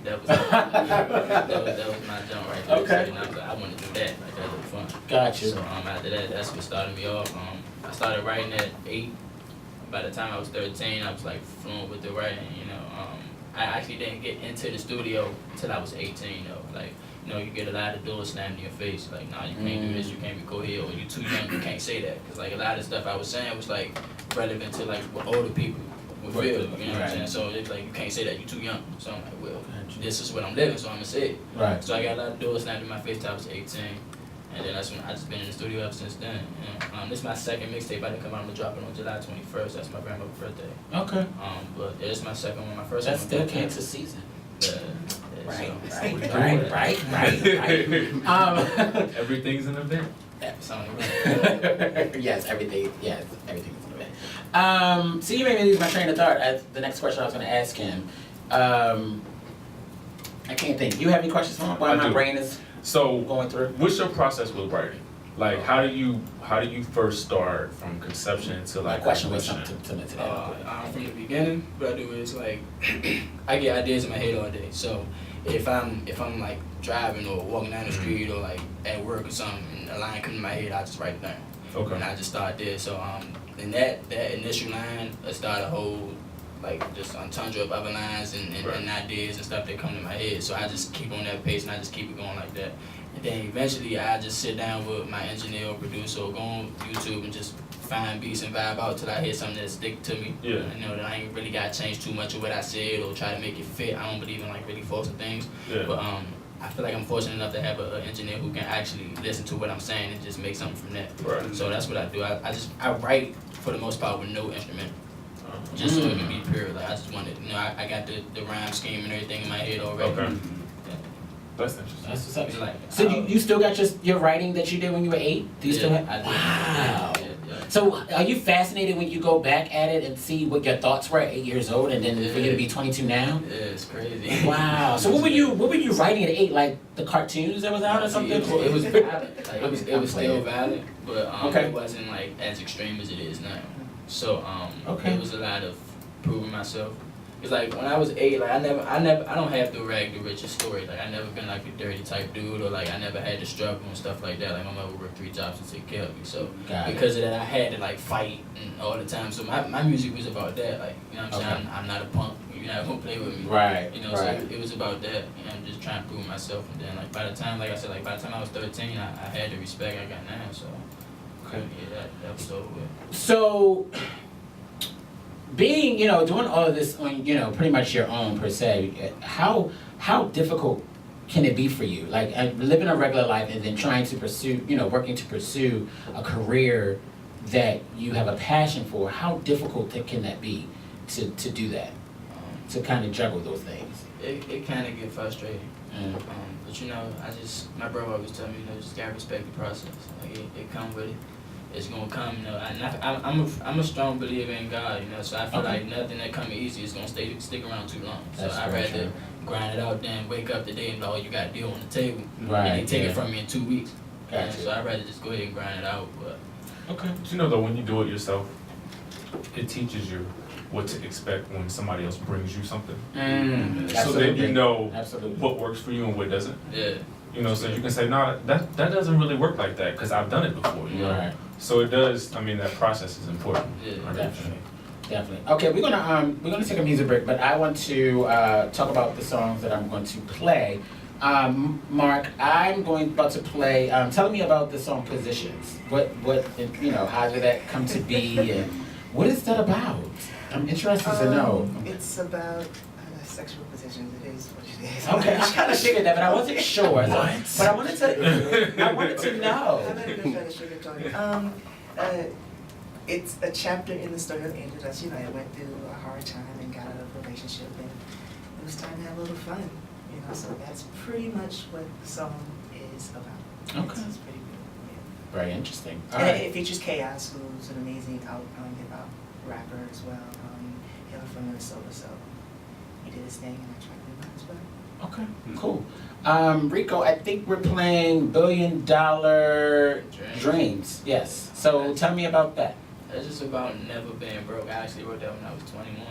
That was that was my jump right there. Okay. So, and I was like, I want to do that. Like that was fun. Gotcha. So after that, that's what started me off. I started writing at 8. By the time I was 13, I was like fluent with the writing. You know, I actually didn't get into the studio until I was 18 though. Like, you know, you get a lot of doors slammed in your face. Like, nah, you can't do this, you can't go here, or you too young, you can't say that. Cause like a lot of stuff I was saying was like relevant to like what older people would feel. You know what I'm saying? So it's like you can't say that, you too young. So I'm like, well, this is what I'm living, so I'm gonna say it. Right. So I got a lot of doors slammed in my face till I was 18. And then that's when I just been in the studio ever since then. You know? This is my second mixtape. I didn't come out. I'm gonna drop it on July 21st. That's my grandmother's birthday. Okay. But it's my second one. My first That's one. still cancer season. Yeah, Right. so- Right. Everything's an event. So, Yes, everything. Yes, everything is an event. So you made me lose my train of thought. The next question I was going to ask him. I can't think. You have any questions for me while I my do. brain is So, going through? what's your process with writing? Like, how do you first start from conception to My like question was completion? something to that. from the beginning, what I do is like I get ideas in my head all day. So if I'm like driving or walking down the street or like at work or something, and a line comes to my head, I just write it down. Okay. And I just start there. So in that initial line, I start a whole like just tundra of other lines and ideas and stuff that come to my head. So I just keep on that pace and I just keep it going like that. And then eventually I just sit down with my engineer or producer or go on YouTube and just find beats and vibe out till I hear something that stick to me. Yeah. You know, that I ain't really gotta change too much of what I said or try to make it fit. I don't believe in like really forcing things. Yeah. But I feel like I'm fortunate enough to have an engineer who can actually listen to what I'm saying and just make something from that. Right. So that's what I do. I write for the most part with no instrument. Just so it can be pure. Like I just wanted, you know, I got the rhyme scheme and everything in my head already. Okay. Yeah. That's interesting. That's what's up. It's like, So you still got your writing that you did when you were 8? Do you still have? I do. Wow. Yeah. So are you fascinated when you go back at it and see what your thoughts were at 8 years old, and then for you to be 22 now? Yeah, it's crazy. Wow. So what were you writing at 8? Like the cartoons that was out or something? It was violent. Like, it was still I'm violent, but Okay. it wasn't like as extreme as it is now. So Okay. it was a lot of proving myself. It's like when I was 8, like I don't have the rag the riches story. Like I never been like a dirty type dude, or like I never had to struggle and stuff like that. Like my mother worked 3 jobs to take care of me. So Got it. because of that, I had to like fight and all the time. So my music was about that. Like you know what I'm saying? Okay. I'm not a punk. You're not gonna play with me. Right. You know, Right. so it was about that. You know, I'm just trying to prove myself. And then like by the time, like I said, like by the time I was 13, I had the respect I got now. So Okay. yeah, that was over with. So, being, doing all of this on, pretty much your own per se, how difficult can it be for you? Like, living a regular life and then trying to pursue, working to pursue a career that you have a passion for, how difficult can that be to do that? To kind of juggle those things? It kind of get frustrating. Mm. But my brother always tell me, just gotta respect the process. Like it come with it. It's gonna come, I'm a strong believer in God, so I feel Okay. like nothing that come easy is gonna stick around too long. So That's I'd very rather true. grind it out than wake up today and all you got deal on the table. Right, And they take yeah. it from me in 2 weeks. Gotcha. So I'd rather just go ahead and grind it out. But Okay. But though, when you do it yourself, it teaches you what to expect when somebody else brings you something. So then you know Absolutely. what works for you and what doesn't. yeah. So you can say, no, that doesn't really work like that because I've done it before. Right. So it does. I mean, that process is important. Yeah. Definitely. Okay, we're gonna take a music break, but I want to talk about the songs that I'm going to play Mark, I'm about to play. Tell me about the song "Positions." How did that come to be, and what is that about? I'm interested to know. It's about sexual positions. It is what it is. Okay, I kind of figured that, but I wasn't sure. But I wanted to know. I'm not even trying to sugarcoat it. It's a chapter in the story of Angel that, I went through a hard time and got out of a relationship, and it was time to have a little fun, so that's pretty much what the song is about. Okay. It's pretty good, yeah. Very interesting. All And right. it features Chaos, who's an amazing hip-hop rapper as well, hailing from Minnesota, so he did his thing, and I tried to do mine as well. Okay, cool. Rico, I think we're playing $1 Billion Dreams. Yes. So tell me about that. It's just about never being broke. I actually wrote that when I was 21.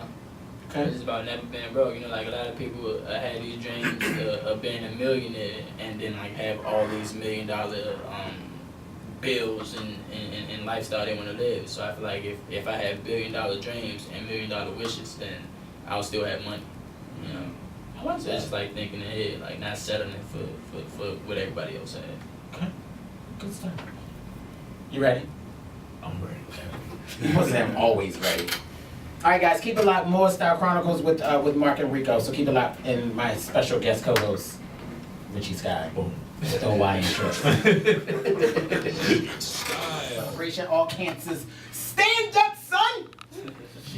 Okay. It's just about never being broke. Like a lot of people had these dreams of being a millionaire and then like have all these $1 million bills and lifestyle they want to live. So I feel like if I have $1 billion dreams and $1 million wishes, then I'll still have money. I like So that. it's just like thinking ahead, like not settling for what everybody else had. Okay. Good stuff. You ready? I'm ready. You must have always ready. All right, guys, keep it locked. More Style Chronicles with Mark and Rico. So keep it locked. And my special guest co-host, Richie Sky, Boom. with the Hawaiian shirt. Celebration all cancers. Stand up, son!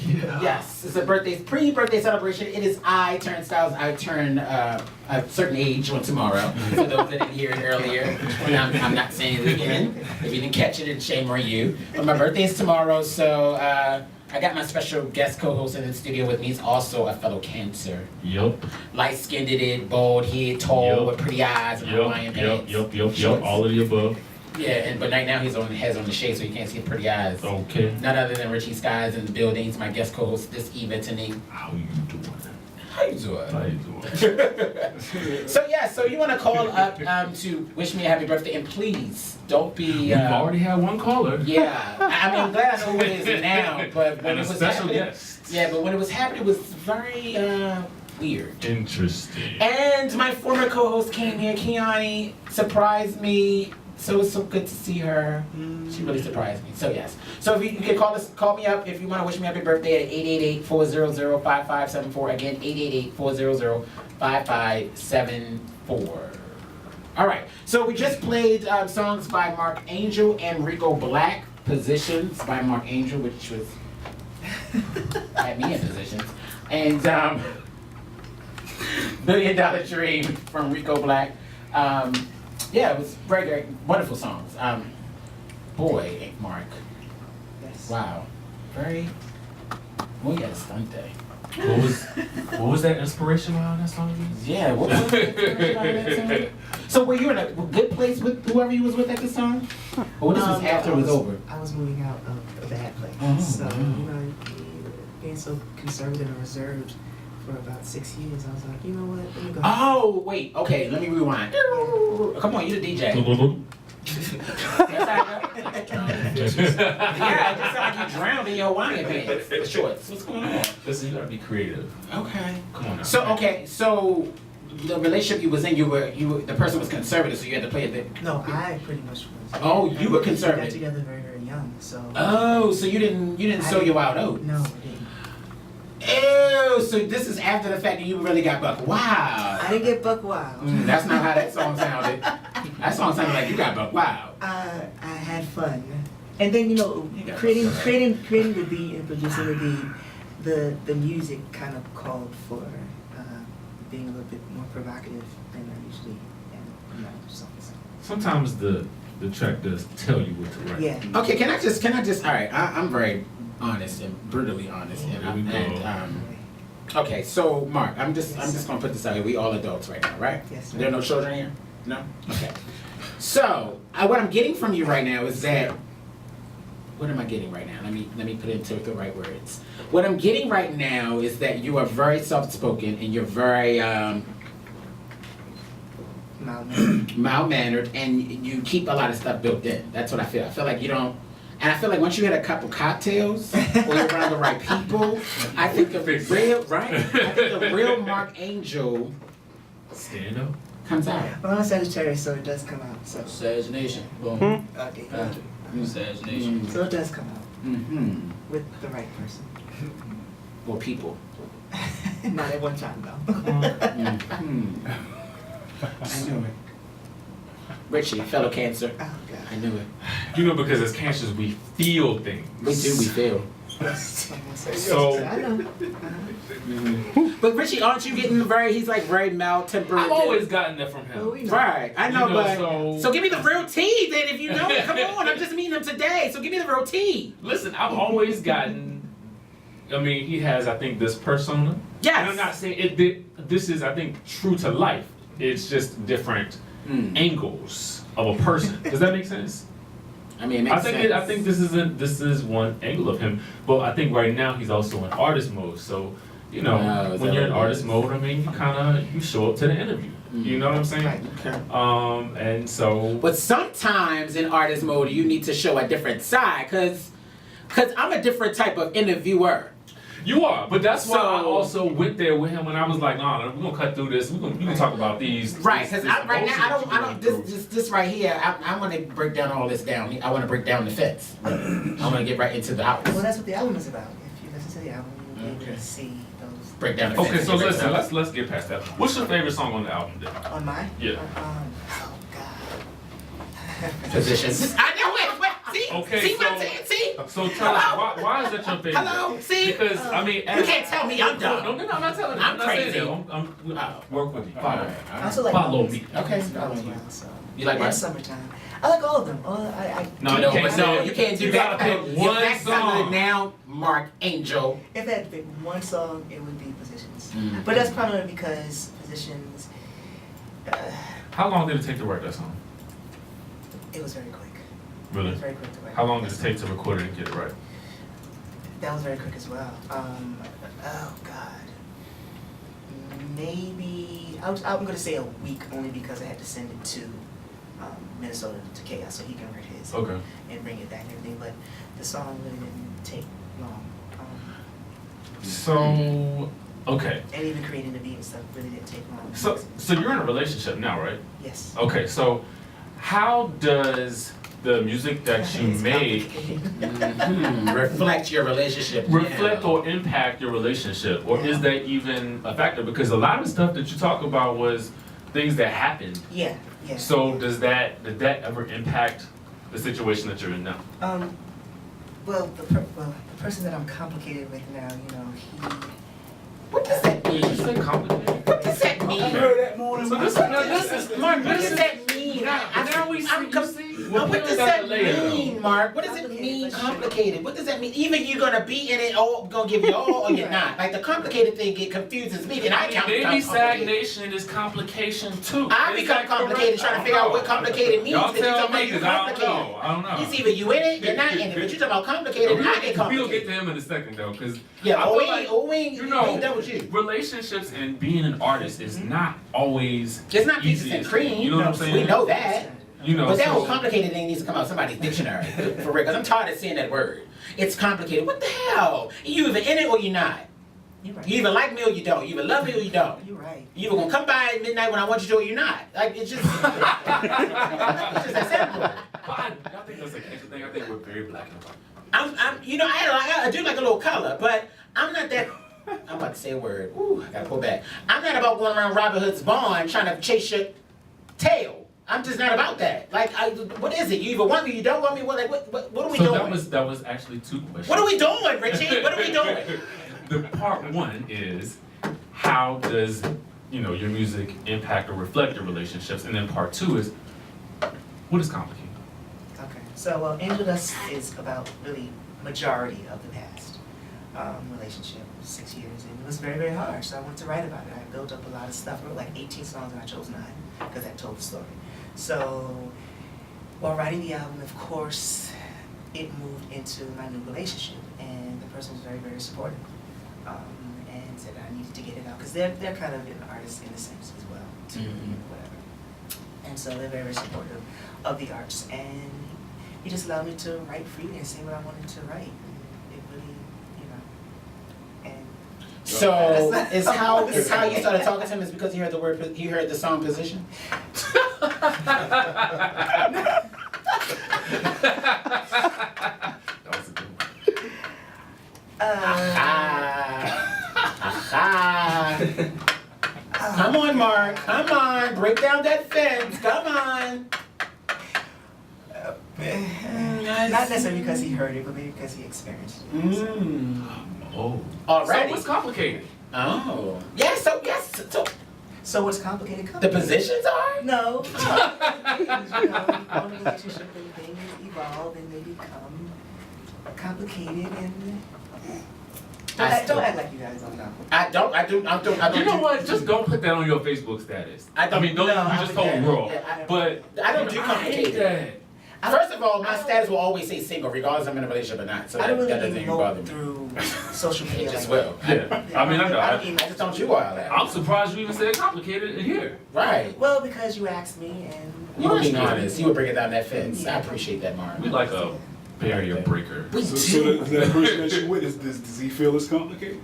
Yeah. Yes, it's a pre-birthday celebration. It is I turn Styles. I turn a certain age on tomorrow. For those that didn't hear it earlier, and I'm not saying it again. If you didn't catch it, shame on you. But my birthday is tomorrow, so I got my special guest co-host in the studio with me. He's also a fellow Cancer. Yup. Light-skinned, bald head, tall, Yup. with pretty eyes, and Hawaiian pants. Yup. Shorts. All of the above. Yeah, but right now he has on the shade, so you can't see the pretty eyes. Okay. None other than Richie Skies in the building. He's my guest co-host this evening. How you doing? How you doing? How you doing? So you want to call up to wish me a happy birthday, and please don't be. We've already had one caller. Yeah, I mean, I'm glad I know who it is now, but when And a it was special happening, guest. yeah, but when it was happening, it was very weird. Interesting. And my former co-host came here, Kiani, surprised me. So it was so good to see her. She really surprised me. So yes. So if you can call me up if you want to wish me happy birthday at 888-400-5574. Again, 888-400-5574. All right. So we just played songs by Mark Angel and Rico Black. Positions by Mark Angel, which was had me in positions, and $1 Billion Dream from Rico Black. Yeah, it was very, very wonderful songs. Boy, Mark. Yes. Wow. Very. We had a stunt day. What was that inspiration behind that song? Yeah, what was that? So were you in a good place with whoever you was with at this time? Or this was after it was over? I was moving out of a bad place. Oh, So, wow. being so conservative and reserved for about 6 years, I was like, you know what, let me go. Oh, wait, okay, let me rewind. Come on, you the DJ. Yes, yeah, it just sounded like you drowned in your Hawaiian pants. The shorts. What's going on? Listen, you gotta be creative. Okay. Come on now. So the relationship you was in, you were the person was conservative, so you had to play it. No, I pretty much was. Oh, you were We conservative. got together very, very young, so. Oh, so you didn't sow your wild oats. No, I didn't. Ew, so this is after the fact that you really got buck wild. I didn't get buck wild. That's not how that song sounded. That song sounded like you got buck wild. I had fun. And then, got creating buck the beat and producing the beat, the music kind of called for being a little bit more provocative than I usually am in my songs. Sometimes the track does tell you what to write. Yeah. Okay, can I just all right, I'm very honest and brutally honest Here we go. okay, so Mark, I'm just gonna put this out here. We all adults right now, right? Yes, sir. There are no children here? No? Okay. So what I'm getting from you right now is that what am I getting right now? Let me put it into the right words. What I'm getting right now is that you are very soft-spoken and you're very mild-mannered, and you keep a lot of stuff built in. That's what I feel. I feel like you don't. And I feel like once you hit a couple cocktails, or you're around the right people, I think the real Mark Angel Stand up. comes out. Well, I'm a Sagittarius, so it does come out. So Sag Nation. Boom. okay, Gotcha. Sag Nation. so it does come out Mm-hmm. with the right person. Or people. Not at one time though. Mm-hmm. I knew it. Richie, fellow Cancer. Oh God. I knew it. You know, because as cancers, we feel things. We do, we feel. So- I know. But Richie, aren't you getting he's like very mild-tempered? I've always gotten that from Oh, him. we know. Right, I know, You know, but... so- So give me the real tea then if you know it. Come on, I'm just meeting him today, so give me the real tea. Listen, I've always gotten. I mean, he has, I think, this persona. Yes. And I'm not saying it. This is, I think, true to life. It's just different angles of a person. Does that make sense? I mean, it makes sense. I think this is one angle of him. But I think right now he's also in artist mode. So, you know, Oh, is when that you're in what it artist is? mode, I mean, you show up to the interview. You know what I'm saying? Right. Okay. And so. But sometimes in artist mode, you need to show a different side, cause I'm a different type of interviewer. You are, but that's why I So- also went there with him when I was like, nah, we're gonna cut through this. We're gonna talk about these. Right, because this right now I emotion don't. that you're going This right here. I want to break down all this down. I want to break down the fence. I want to get right into the house. Well, that's what the album is about. If you listen to the album, you'll be able Okay. to see those. Break down the through. Okay, fence. so Break listen, down. let's get past that. What's your favorite song on the album then? On mine? Yeah. Oh God. Positions. I know it. See, Okay, see what I'm so- saying? See. So tell us, Hello? why is that your favorite? Hello? See? Because I mean, You as, can't tell me I'm dumb. No, I'm not telling you. I'm not saying crazy. that. Work with me. All Follow. right, me. all I right. also like Follow Always. me. Okay, As follow well, you. so. You like And mine? Summertime. I like all of them. No, No, you can't but no, say you can't do you that. gotta pick You're one back to song. now, Mark Angel. If I had to pick one song, it would be Positions. Mm. But that's primarily because Positions, How long did it take to write that song? it was very quick. It Really? was very quick to write. How long did it take to record it and get it right? That was very quick as well. Oh God. Maybe I'm gonna say a week only because I had to send it to Minnesota to Chaos so he can write his Okay. and bring it back and everything. But the song really didn't take long. So, okay. And even creating the beat and stuff really didn't take long. So you're in a relationship now, right? Yes. Okay, so how does the music that you It's made complicated. Reflect your relationship. reflect now. or impact your relationship? Or is that even a factor? Because a lot of the stuff that you talk about was things that happened. Yeah. So did that ever impact the situation that you're in now? Well, the person that I'm complicated with now, you know, he. What does that Did you mean? say complicated? What does that mean? that morning. So this is Mark. What does that mean? Now we see. I'm You com- see, What we're does peeling back that the layer, mean, Mark? What does it mean, complicated? What does that mean? Either you're gonna be in it or gonna give your all or you're not. Like the complicated thing it confuses me, and I count Maybe complicated. stagnation is complication too. I Is become that complicated correct? trying to I figure out don't what know. complicated means. Y'all Because tell talking me, about you 'cause I don't complicated. know. I don't know. It's either you in it, you're not in it. But you're talking about complicated, and I get We'll get complicated. to him in a second though, because Yeah, I feel we like, ain't you know, done with you. relationships and being an artist is not always It's not peaches easy. and cream. You know what I'm saying? We know that. You know, But that so- whole complicated thing needs to come out of somebody's dictionary. For real, because I'm tired of seeing that word. It's complicated. What the hell? You either in it or you're not. You're right. You either like me or you don't. You either love me or you don't. You're right. You either gonna come by at midnight when I want you to or you're not. Like, it's just, it's just that simple. I think that's a casual thing. I think we're very black and white. You know, I do like a little color, but I'm not that. I'm about to say a word. Ooh, I gotta pull back. I'm not about going around Robin Hood's barn trying to chase your tail. I'm just not about that. Like, what is it? You either want me, you don't want me. What are we So doing? that was actually two questions. What are we doing, Richie? What are we doing? The part one is how does your music impact or reflect your relationships, and then part two is what is complicated. Okay. So Angel Dust is about really majority of the past relationship, 6 years, and it was very, very hard. So I wanted to write about it. I built up a lot of stuff. I wrote like 18 songs, and I chose 9 because that told the story. So while writing the album, of course, it moved into my new relationship, and the person was very, very supportive, and said I needed to get it out because they're kind of an artist in a sense as well, too, whatever. And so they're very, very supportive of the arts, and he just allowed me to write freely and say what I wanted to write. And it really, and So is how you started talking to him is because you heard the song Position? That was a good one. Come on, Mark. Come on. Break down that fence. Come on. Not necessarily because he heard it, but maybe because he experienced it. Oh. Already. So what's complicated? Oh. Yes. So So what's complicated? the positions are? No. You know, you go in a relationship and things evolve and they become complicated and don't act like you guys don't know. I don't. You know what? Just don't put that on your Facebook status. I mean, don't. No, You I just would told never. raw. Yeah, But I don't do I hate complicated. that. First of all, my status will always say single, regardless if I'm in a relationship or not. So I that don't doesn't really even bother emote me. through social media. It just like will. Yeah. I mean, I know. I I just don't do all that. I'm surprised you even said complicated in here. Right. Well, because you asked me and You were being honest. You were breaking down that fence. I appreciate that, Mark. We like a barrier breaker. So that person that you with, does he feel it's complicated?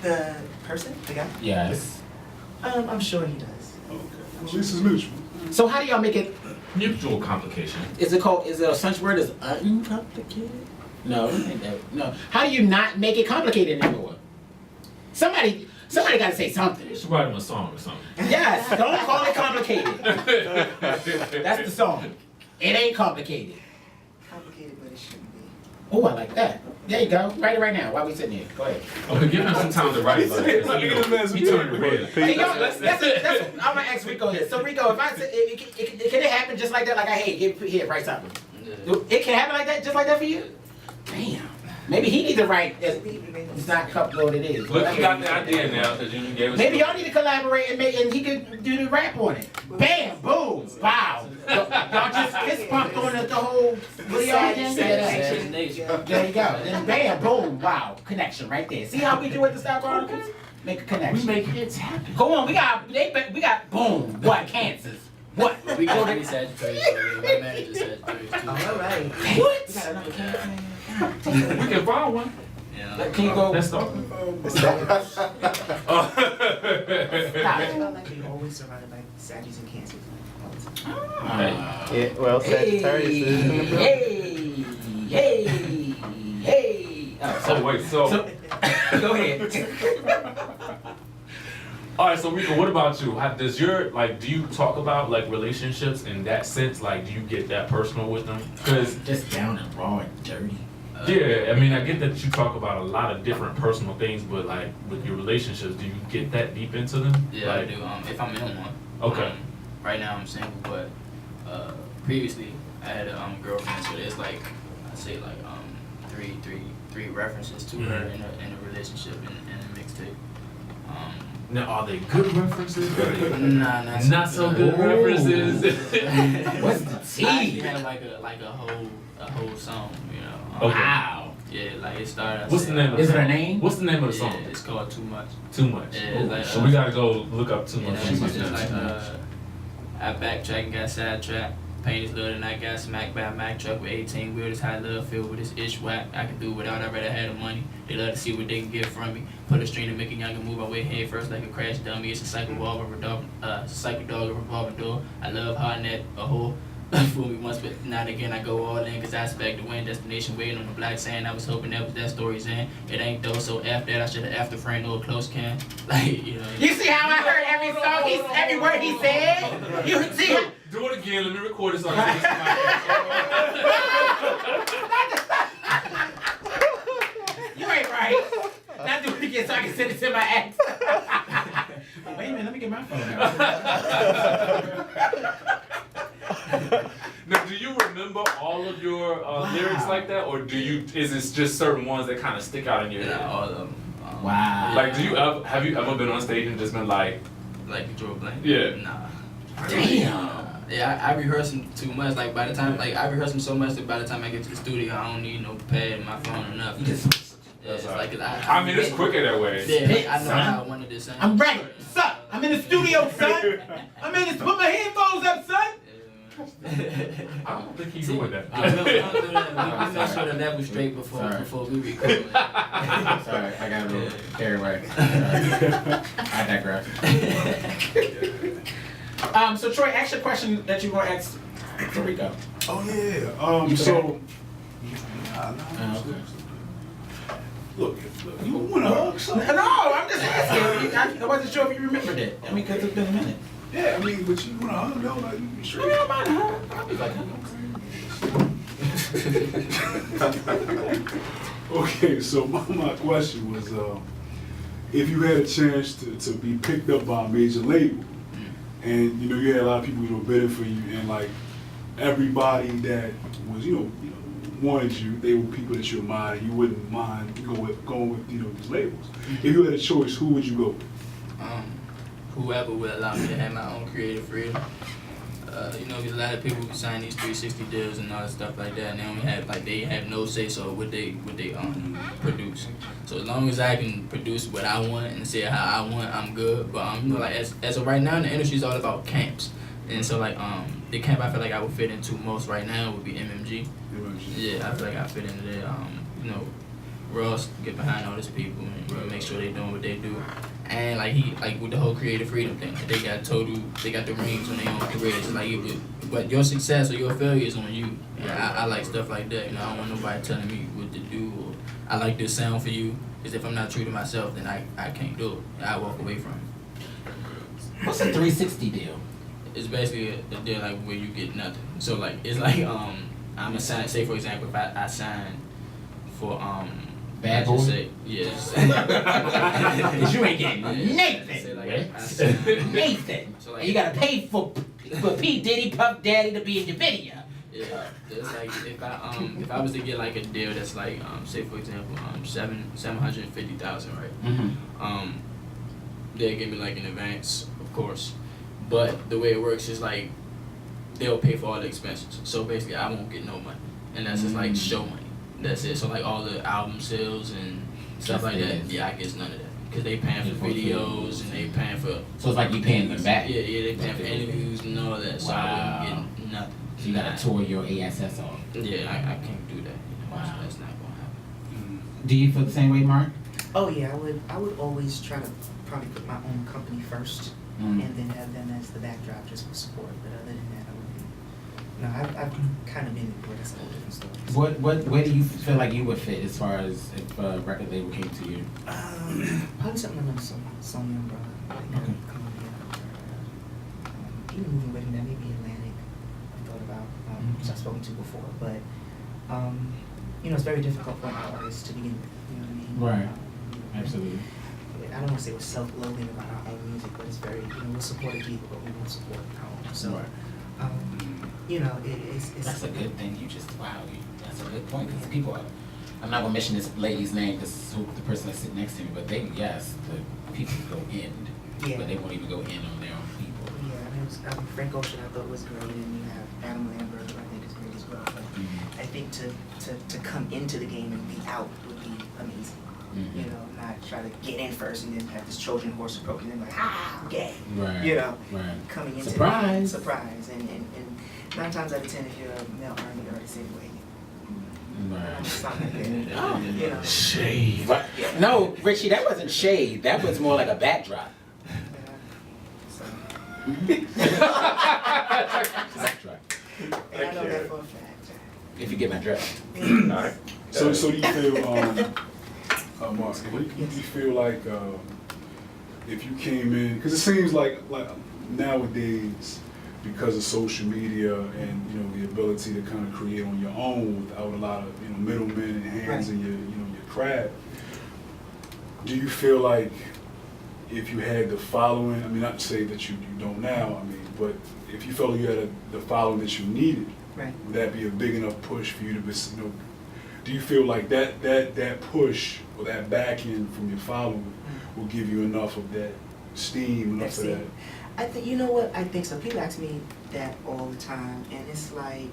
the person, the guy, Yes. I'm sure he does. Okay. Well, at least it's mutual. So how do y'all make it? Mutual complication. Is it called? Is it a French word? Is uncomplicated? No. No. How do you not make it complicated anymore? Somebody got to say something. You should write him a song or something. Yes. Don't call it complicated. That's the song. It ain't complicated. Complicated, but it shouldn't be. Oh, I like that. There you go. Write it right now while we sitting here. Go ahead. Okay, give him some time to write about it. He turned red. Hey, yo, I'm gonna ask Rico this. So Rico, if I say, can it happen just like that? Like, here, write something. It can happen like that, just like that for you? Damn. Maybe he needs to write. It's not couple what it is. Look, you got the idea now because you gave us. Maybe y'all need to collaborate and he could do the rap on it. Bam, boom, wow. Y'all just fist pumped on the whole. What are y'all again? There you go. Then bam, boom, wow. Connection right there. See how we do at the Styyle Chronicles? Make a connection. We make hits happen. Go on, we got boom. What cancers? What? We got to be Sagittarius. So my manager Sagittarius too. All right. What? We got another cancer. We can find one. Yeah. Can you go? Let's start. I feel like they always surrounded by Saggies and Cancers. All the time. Yeah, well, Sagittarius is in the building. Hey. So wait, so Go ahead. all right. So Rico, what about you? How, does your do you talk about like relationships in that sense? Like, do you get that personal with them? Because Just down and raw and dirty. yeah, I mean, I get that you talk about a lot of different personal things, but like with your relationships, do you get that deep into them? Yeah, like, I do. If I'm in one. Okay. Right now I'm single, but previously I had a girlfriend, so there's like I say like three references to her in a relationship and a mixtape. Now, are they good references? Nah, Not so good references. What's the I tea? had like a whole song, you know. Okay. Wow. Yeah, like it started. What's the name of the Is it song? her name? What's the name of the Yeah, song? it's called Too Much. Too Much. Yeah, like, so we gotta go look up Too You know, Much. it's just like I backtracked and got sidetracked. Pain is little and I got smacked by a Mack truck with 18 wheels. High love filled with this ish whack. I can do without, I'd rather have the money. They love to see what they can get from me. Put a string to make a younger move away head first like a crash dummy. It's a psycho dog, a revolving door. I love hard net, a whore. Fool me once, but now and again I go all in, cause I expect to win. Destination waiting on the black sand. I was hoping that was that story's end. It ain't though, so after that I should've after friend or close can. Like, you know. You see how I heard every song, every word he said? You see how? Do it again. Let me record this on You ain't right. Now do it again so I can send it to my ex. Wait a minute, let me get my phone out. Now, do you remember all of your lyrics like that, or is it just certain ones that kind of stick out in your head? Yeah, all of them. Wow. Like, have you ever been on stage and just been like, Joe Blank? Yeah. Nah. Damn. Yeah, I rehearse them too much. Like by the time, I rehearse them so much that by the time I get to the studio, I don't need no pad in my phone or nothing. Yeah, it's like I mean, it's quicker that way. Yeah, like, I know how I wanted this. I'm ready. What's up? I'm in the studio, son. I'm in this. Put my headphones up, son. trust I don't think he's See, doing that. I know, we make sure the level straight before we record. Sorry, I got a little carried away. I digress. So Troy, ask your question that you want to ask for Rico. Oh yeah. You So. okay. Look, you want to hug something? No, I'm just asking. I wasn't sure if you remembered it. I mean, because it's been a minute. Yeah, I mean, but you want to hug? No, like you I mean, straight. I might hug. I'll be like, Okay, so my question was, if you had a chance to be picked up by a major label, and you know you had a lot of people bidding for you, and like everybody that was wanted you, they were people that you admired. You wouldn't mind going with these labels. If you had a choice, who would you go with? Whoever would allow me to have my own creative freedom. You know, 'cause a lot of people sign these 360 deals and all that stuff like that, and they only have they have no say so what they produce. So as long as I can produce what I want and say how I want, I'm good. But you know, like as of right now, the industry's all about camps, and so like the camp I feel like I would fit into most right now would be MMG. Yeah, I feel like I fit into there. You know, Ross get behind all these people and make sure they doing what they do. And like with the whole creative freedom thing, they got the rings on their own careers. Like but your success or your failure is on you. And I like stuff like that. You know, I don't want nobody telling me what to do. Or I like this sound for you. Because if I'm not true to myself, then I can't do it. I walk away from it. what's a 360 deal? It's basically a deal like where you get nothing. So like it's like I'm a sign. Say for example, if I sign for Bad I just Boy? say yes. You ain't getting Nathan. Say like I sign, Nathan. So like And you gotta pay for P. Diddy, Puff Daddy to be in your video. yeah, it's like if I was to get like a deal that's like say for example $750,000, right? Mm-hmm. They'll give me like an advance, of course, but the way it works is like they'll pay for all the expenses. So basically, I won't get no money, and that's just like show money. That's it. So like all the album sales and stuff like that, yeah, I get none of that because they paying for videos and they paying for. So it's like you paying them back. Yeah, they paying for interviews and all that. So I Wow. wouldn't get nothing. So you gotta tour your ASS off. Yeah, I can't do that. Wow. So that's not gonna happen. Do you feel the same way, Mark? Oh yeah, I would always try to probably put my own company first, Mm. and then have them as the backdrop just for support. But other than that, I wouldn't. No, I've kind of been where that's a whole different story. Where do you feel like you would fit as far as if a record label came to you? Probably something like Sony umbrella. Like, Okay. Columbia, even moving with that, maybe Atlantic. I thought about, which I've spoken to before, but you know, it's very difficult for an artist to begin with. You know what I mean? Right. Absolutely. I don't want to say we're self-loathing about our own music, but it's very, we'll support people, but we won't support our own. So, Right. you know, it's That's a good thing. That's a good point because people are. I'm not gonna mention this lady's name because the person that's sitting next to me, but the people go in, Yeah. but they won't even go in on their own people. Yeah, I mean, it was, Frank Ocean I thought was great, and you have Adam Lambert, who I think is great as well. But Mhm. I think to come into the game and be out would be amazing. Mhm. You know, not try to get in first and then have this Trojan horse approach and then like, I'm gay. Right. You know, Right. coming into Surprise. surprise, and 9 times out of 10, if you're a male R&B artist anyway, Right. it's not like that. You know. Shade. Yeah. No, Richie, that wasn't shade. That was more like a backdrop. So, Backdrop. and I know that for a fact. If you get my drift. Alright. So do you feel, Mark, do you feel like if you came in, because it seems like nowadays, because of social media and the ability to kind of create on your own without a lot of middlemen and hands in your craft, do you feel like if you had the following, I mean not to say that you don't now, I mean, but if you felt you had the following that you needed, Right. would that be a big enough push for you to be, do you feel like that push or that backing from your following will give you enough of that steam, enough of that? I think, you know what, I think so. People ask me that all the time, and it's like,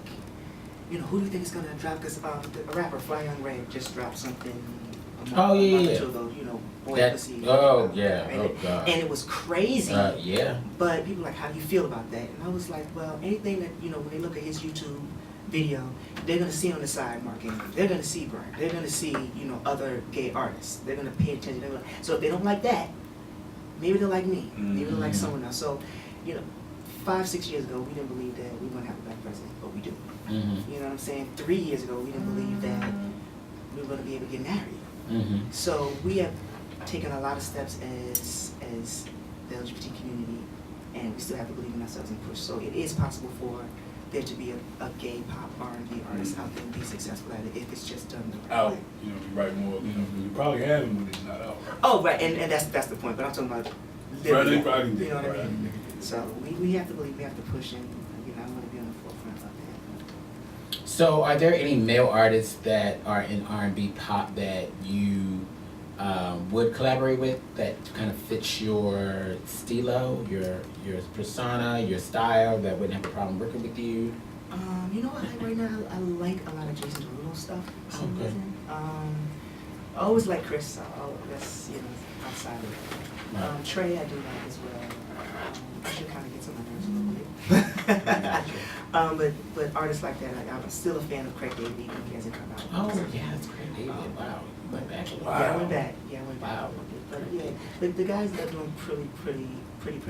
who do you think is going to drop? Because a rapper, Fly Young Ray, just dropped something a Oh, yeah. To those, boy That, pussy. oh, yeah. And Oh, it- God. And it was crazy. Yeah. But people were like, how do you feel about that? And I was like, well, anything that, when they look at his YouTube video, they're going to see on the side Mark Anthony. They're going to see Brian. They're going to see, other gay artists. They're going to pay attention. So if they don't like that, maybe they'll like me. Maybe they'll like someone else. So, 5-6 years ago, we didn't believe that we were going to have a black president, but we do. Mm-hmm. You know what I'm saying? 3 years ago, we didn't believe that we were going to be able to get married. Mm-hmm. So we have taken a lot of steps as the LGBT community, and we still have to believe in ourselves and push. So it is possible for there to be a gay pop R&B artist out there and be successful at it if it's just done the right Out, way. you write more, you probably have him when it's not out. Oh, right, and that's the point. But I'm talking about Right, living, right, you know what I right. mean? So we have to believe, we have to push, and I want to be on the forefront of that. So, are there any male artists that are in R&B pop that you would collaborate with that kind of fits your stilo, your persona, your style, that wouldn't have a problem working with you? You know what? Right now, I like a lot of Jason Derulo stuff for some Okay. reason. I always like Chris. That's outside of it. Right. Trey, I do like as well. I should kind of get some of nerves a little bit. But artists like that, I'm still a fan of Craig David, even if he hasn't come out. Oh, yeah, that's great, David. Wow, you went back a little. Yeah, I went back. Yeah, I went back Wow. a little bit. But yeah, the guys that are doing pretty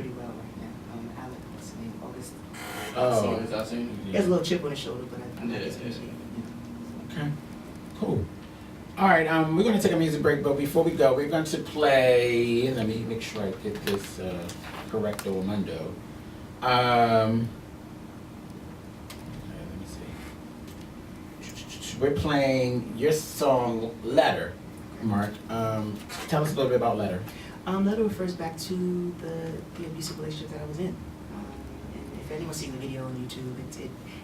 well right now. Alec, what's his name? August. Oh, I seen He has a little chip on his shoulder, but I like his Yeah. music. okay, cool. All right, we're going to take a music break, but before we go, we're going to play. Let me make sure I get this correcto mundo. Let me see. We're playing your song "Letter," Mark. Tell us a little bit about "Letter." Letter refers back to the abusive relationship that I was in. And if anyone's seen the video on YouTube,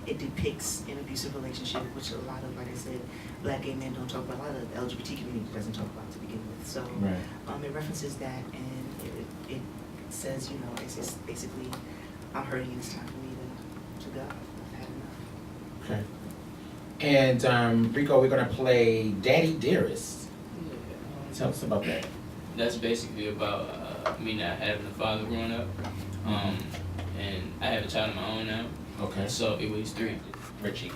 it depicts an abusive relationship, which a lot of, like I said, black gay men don't talk about. A lot of the LGBT community doesn't talk about to begin with. So Right. it references that, and it says, it's just basically, I'm hurting and it's time for me to go. I've had enough. Okay. And Rico, we're going to play "Daddy Dearest." Tell us about that. That's basically about me not having a father growing up. And I have a child of my own now. Okay. So it was 3. Richie.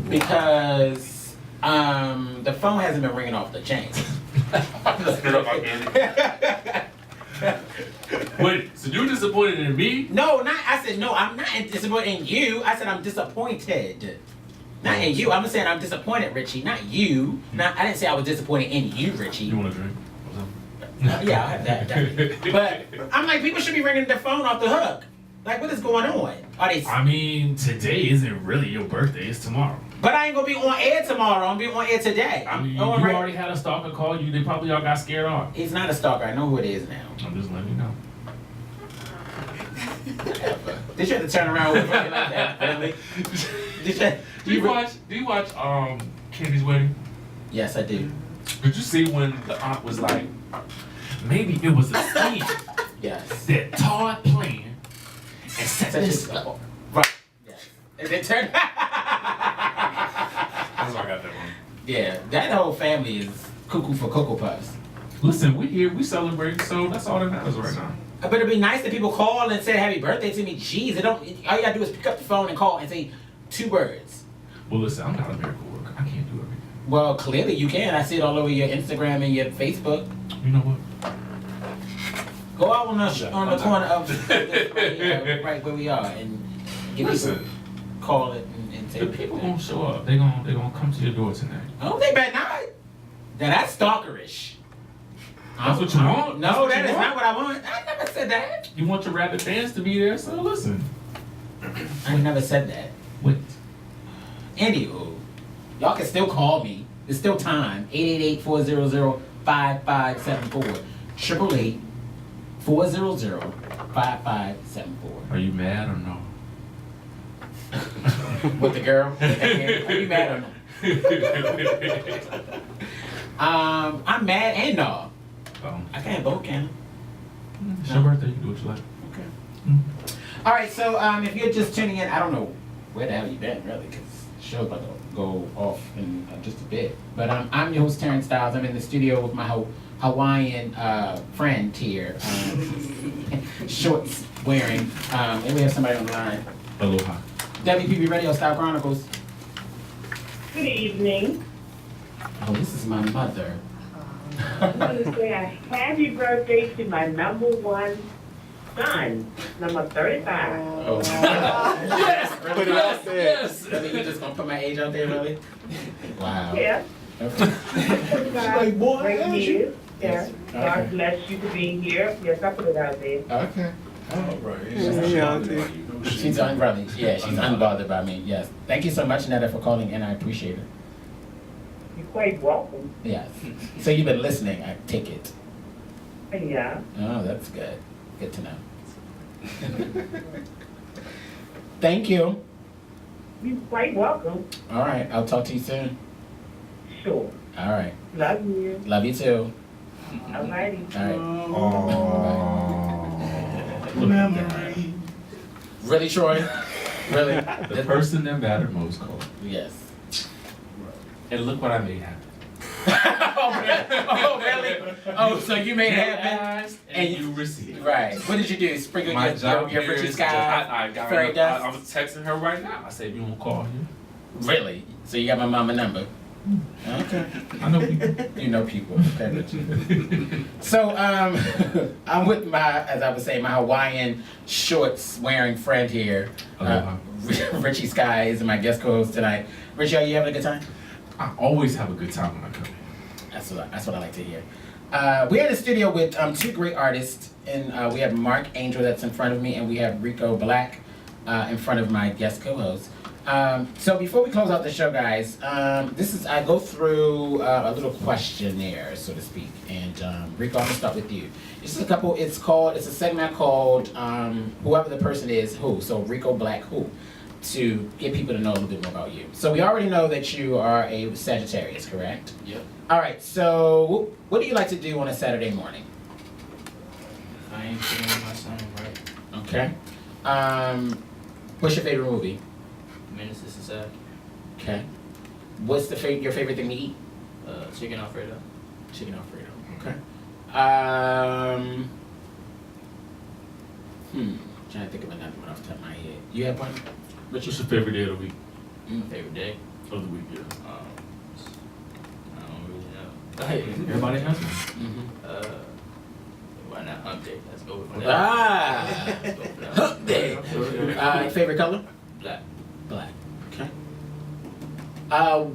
Because the phone hasn't been ringing off the chain. Wait, so you're disappointed in me? No, I said no, I'm not disappointed in you. I said I'm disappointed. Not in you. I'm saying I'm disappointed, Richie. Not you. I didn't say I was disappointed in you, Richie. You want a drink? Yeah, I'll have that. But I'm like, people should be ringing the phone off the hook. Like, what is going on? Are they? I mean, today isn't really your birthday, it's tomorrow. But I ain't gonna be on air tomorrow. I'm gonna be on air today. I mean, you Oh, right. already had a stalker call you, they probably all got scared off. He's not a stalker. I know who it is now. I'm just letting you know. Did you have to turn around with me like that? Really? Do you watch Candy's Wedding? Yes, I do. Did you see when the aunt was like, maybe it was a scene Yes. that Todd planned and set this up? Right. Yes. And then turn. That's why I got that one. Yeah, that whole family is cuckoo for Cocoa Puffs. Listen, we here, we celebrate, so that's all that matters right now. But it'd be nice that people call and say happy birthday to me. Jeez, all you gotta do is pick up the phone and call and say 2 words. Well, listen, I'm not a miracle worker. I can't do everything. Well, clearly you can. I see it all over your Instagram and your Facebook. You know what? Go out on the corner of right where we are and get Listen. people call it and say The people gonna show up. They gonna come to your door tonight. Oh, they better not. Now that's stalkerish. That's what you want? That's No, what that you is want? not what I want. I never said that. You want your rabbit fans to be there, so listen. I never said that. Wait. Anywho, y'all can still call me. There's still time. 888-400-5574. 888-400-5574. Are you mad or no? With the girl? Are you mad or no? I'm mad and no. I can't vote, can It's your birthday. You do what you like. I? Okay. Mm. All right, so if you're just tuning in, I don't know where the hell you been, really, because show's about to go off in just a bit. But I'm your host, Terrence Styles. I'm in the studio with my Hawaiian friend here, shorts wearing, and we have somebody on the line. Aloha. WPB Radio, Style Chronicles. Good evening. Oh, this is my mother. I want to say a happy birthday to my number one son, number 35. Oh. Yes! Really? Yes! Really? You just gonna put my age out there, really? Wow. Yeah. Okay. Like, boy, great news. Yeah. Yes. God Okay. bless you for being here. Yes, I put it out there. Okay. All right. She's unbothered. Yeah, she's unbothered by me. Yes. Thank you so much, Netta, for calling, and I appreciate it. You're quite welcome. Yes. So you've been listening, I take it. Yeah. Oh, that's good. Good to know. Thank you. You're quite welcome. All right. I'll talk to you soon. Sure. All right. Love you. Love you too. Alrighty. All right. Memory. Really, Troy? Really? The person that mattered most called. Yes. And look what I made happen. Oh, really? Oh, so you made it happen? asked and you received. Right. What did you do? Sprinkle My your job your here Richie is Sky? I got fairy her, dust? I was texting her right now. I said, you won't call him. Really? So you got my mama number? Okay. I know people. You know people. Okay, Richie. So I'm with my, as I was saying, my Hawaiian shorts wearing friend here. Aloha. Richie Sky is my guest co-host tonight. Richie, are you having a good time? I always have a good time when I come here. That's what I like to hear. We're in the studio with two great artists, and we have Mark Angel that's in front of me, and we have Rico Black in front of my guest co-host. So before we close out the show, guys, I go through a little questionnaire, so to speak, and Rico, I'm gonna start with you. It's a segment called Whoever the Person Is Who. So Rico Black Who, to get people to know a little bit more about you. So we already know that you are a Sagittarius, correct? Yep. All right. So what do you like to do on a Saturday morning? If I ain't feeling my son right. Okay. What's your favorite movie? Menace to Society. Okay. What's your favorite thing to eat? Chicken Alfredo. Chicken Alfredo. Okay. Trying to think of another one off the top of my head. You have one? What's your favorite day of the week? Favorite day? Of the week, yeah. I don't really know. Everybody has one. Mm-hmm. Why not Hump Day? Let's go with that. Ah! Let's go for that. Hump Day. Favorite color? Black. Black. Okay.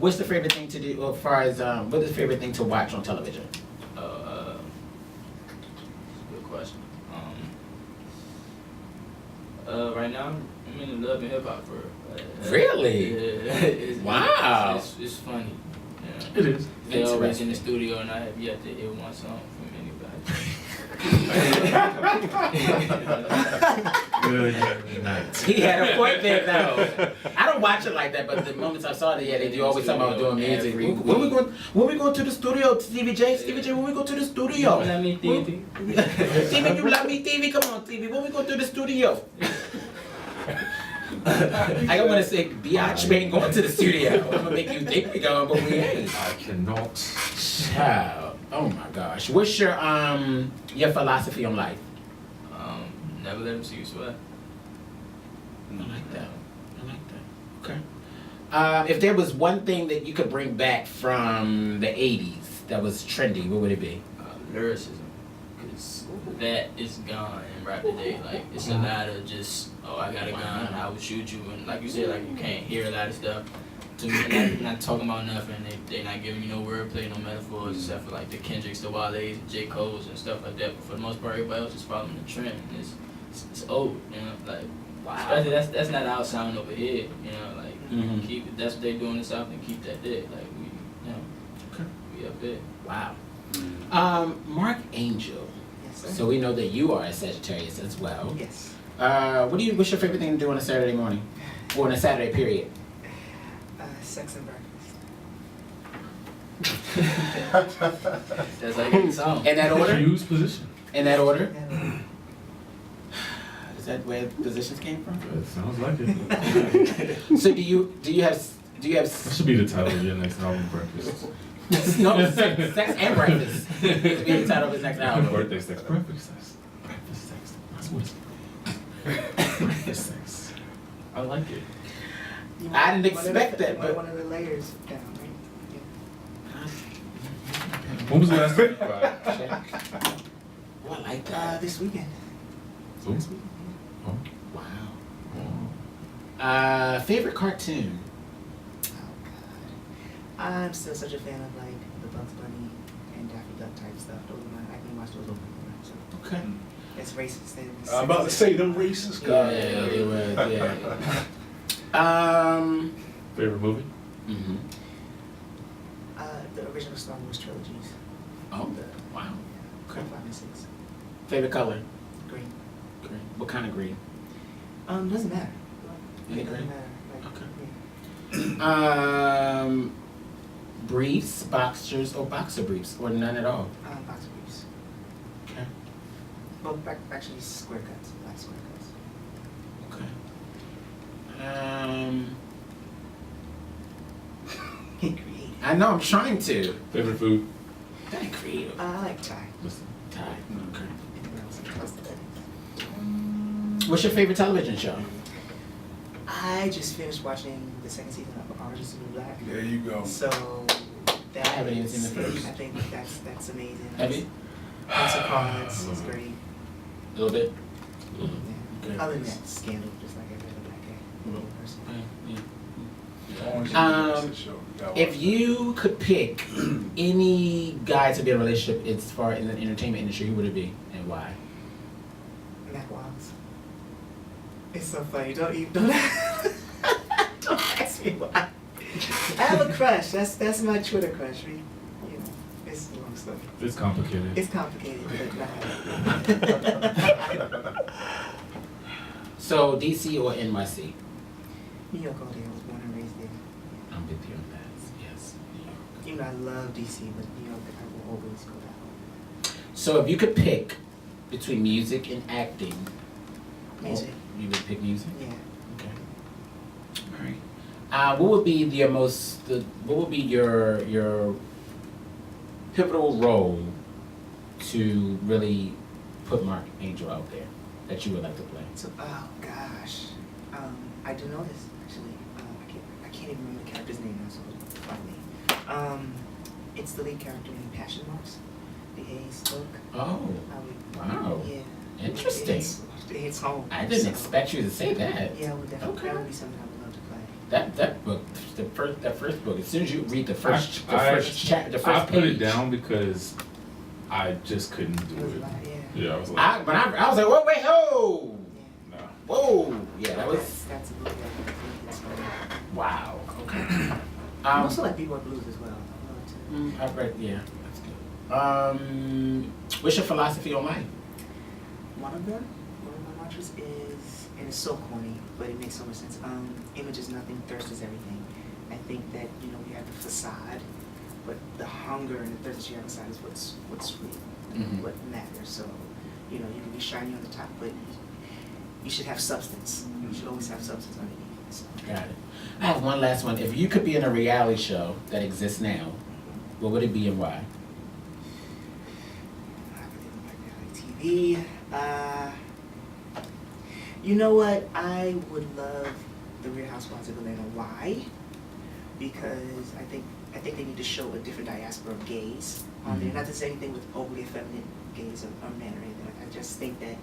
What's the favorite thing to do, as far as, what's the favorite thing to watch on television? Good question. Right now, I'm in love and hip hop for real. Really? Yeah, it's, Wow. It's funny. Yeah. It is. They're always Interesting. in the studio, and I have yet to hear one song from anybody. Good night. He had a point there, though. I don't watch it like that, but the moments I saw it, yeah, they do always talk about doing music. When we go to the studio, Stevie J, when we go to the studio? Let me think. Stevie, you love me, Stevie? Come on, Stevie, when we go to the studio? I want to say, biatch, we ain't going to the studio. I'm going to make you think we going, but we ain't. I cannot. Child, oh my gosh. What's your philosophy on life? Never let them see you sweat. I like that. Okay. If there was one thing that you could bring back from the 80s that was trendy, what would it be? Lyricism. Because that is gone in rap today. Like, it's a lot of just, oh, I got a gun, I will shoot you. And like you said, like, you can't hear a lot of stuff. To me, they're not talking about nothing. They're not giving you no wordplay, no metaphors, except for like the Kendricks, the Wale's, J. Cole's, and stuff like that. But for the most part, everybody else is following the trend. And it's old, you know, like, especially that's not our sound over here, you know, like, keep it, that's what they do in the South, and keep that there, like, we, you know, we up there. Wow. Mark Angel. Yes, sir. So we know that you are a Sagittarius as well. Yes. What's your favorite thing to do on a Saturday morning? Or on a Saturday period? Sex and breakfast. That's like a song. In that order? Choose position. In that order? And, Is that where positions came from? That sounds like it. So do you have Do you have That should be the title of your next album, Breakfast. no sex and breakfast? This would be the title of his next album. Birthday sex. Breakfast sex. Breakfast sex. That's what it's breakfast sex. I like it. You I didn't one of expect the- that, but- one of the layers down, right? When was the last time you cried? Oh, I like Yeah. that. This weekend. Ooh. This weekend. Oh. Wow. Favorite cartoon? Oh God. I'm still such a fan of like the Bugs Bunny and Daffy Duck type stuff. Those are my, I can watch those over and over. So Okay. it's racist. And I'm about to say them racist guys. Yeah, they were. Yeah. Favorite movie? Mm-hmm. The original Star Wars trilogies. Oh, wow. Okay. 5 and 6. Favorite color? Green. Green. What kind of green? Doesn't matter. Any It doesn't green? matter. Like, Okay. Briefs, boxers, or boxer briefs, or none at all. boxer briefs. Okay. Well, actually square cuts. Black square cuts. Okay. Get creative. I know I'm trying to. Favorite food? That ain't creative. I like Thai. Listen. Thai. Okay. Anyone else interested? What's your favorite television show? I just finished watching the second season of Orange is the New Black. There you go. So that I haven't even seen the is- first. I think that's amazing. Have you? House of Cards is great. A little bit. Yeah. Okay. Other than that, Scandal, just like every other black guy. Person. Orange is Um, the show. You gotta watch If it. you could pick any guy to be in a relationship as far in the entertainment industry, who would it be and why? Matt Wiles. It's so funny. Don't don't ask me why. I have a crush. That's my Twitter crush. You know, it's a long story. It's complicated. It's complicated, but not. So DC or NYC? New York all day. I was born and raised there. I'm with you on that. Yes. New York. Even though I love DC, but New York, I will always go back. So if you could pick between music and acting, Music. you would pick music. Yeah. Okay. All right. What would be what would be your pivotal role to really put Mark Angel out there that you would like to play? So, oh gosh, I do know this actually. I can't even remember the character's name now, so it's funny. It's the lead character in Passion Marks, the Hayes book. Oh, wow. Yeah. Interesting. It hits home. I didn't so, expect you to say that. Yeah, I would definitely. Okay. That would be something I would love to play. That book, that first book. As soon as you read the I first put page, it down because I just couldn't It do was a it. lot, yeah. Yeah, I was like, I was like, whoa, wait, ho, nah. whoa, yeah, that was That's a book that I think is great. wow. Okay. I also like B-Boy Blues as well. I love to. I've read, yeah, that's good. What's your philosophy on life? One of my mantras is, and it's so corny, but it makes so much sense. Image is nothing, thirst is everything. I think that, you know, we have the facade, but the hunger and the thirst that you have inside is what's really Mhm. what matters. So, you know, you can be shiny on the top, but you should have substance. You should always have substance underneath. So, Got it. I have one last one. If you could be in a reality show that exists now, what would it be and why? I really don't like reality TV. You know what? I would love the Real Housewives of Atlanta. Why? Because I think they need to show a different diaspora of gays on there. Mhm. Not to say anything with overly effeminate gays or men or anything. I just think that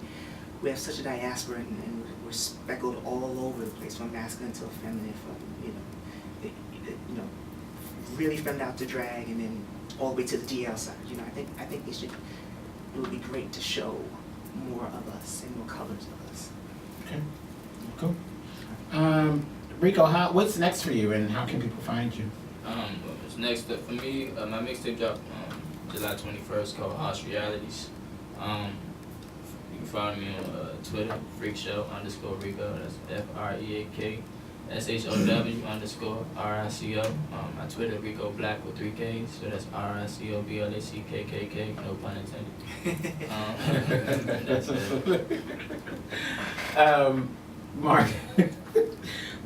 we have such a diaspora and we're speckled all over the place, from masculine to feminine, from really feminine out to drag, and then all the way to the DL side. You know, I think they should. It would be great to show more of us and more colors of us. Okay. Cool. Rico, what's next for you, and how can people find you? What's next up for me? My mixtape dropped July 21st called Harsh Realities. You can follow me on Twitter, freakshow_Rico. That's FREAKSHOW_RICO. My Twitter, Rico Black with 3 Ks. So that's RICOBLACKKK. No pun intended. That's it. Mark,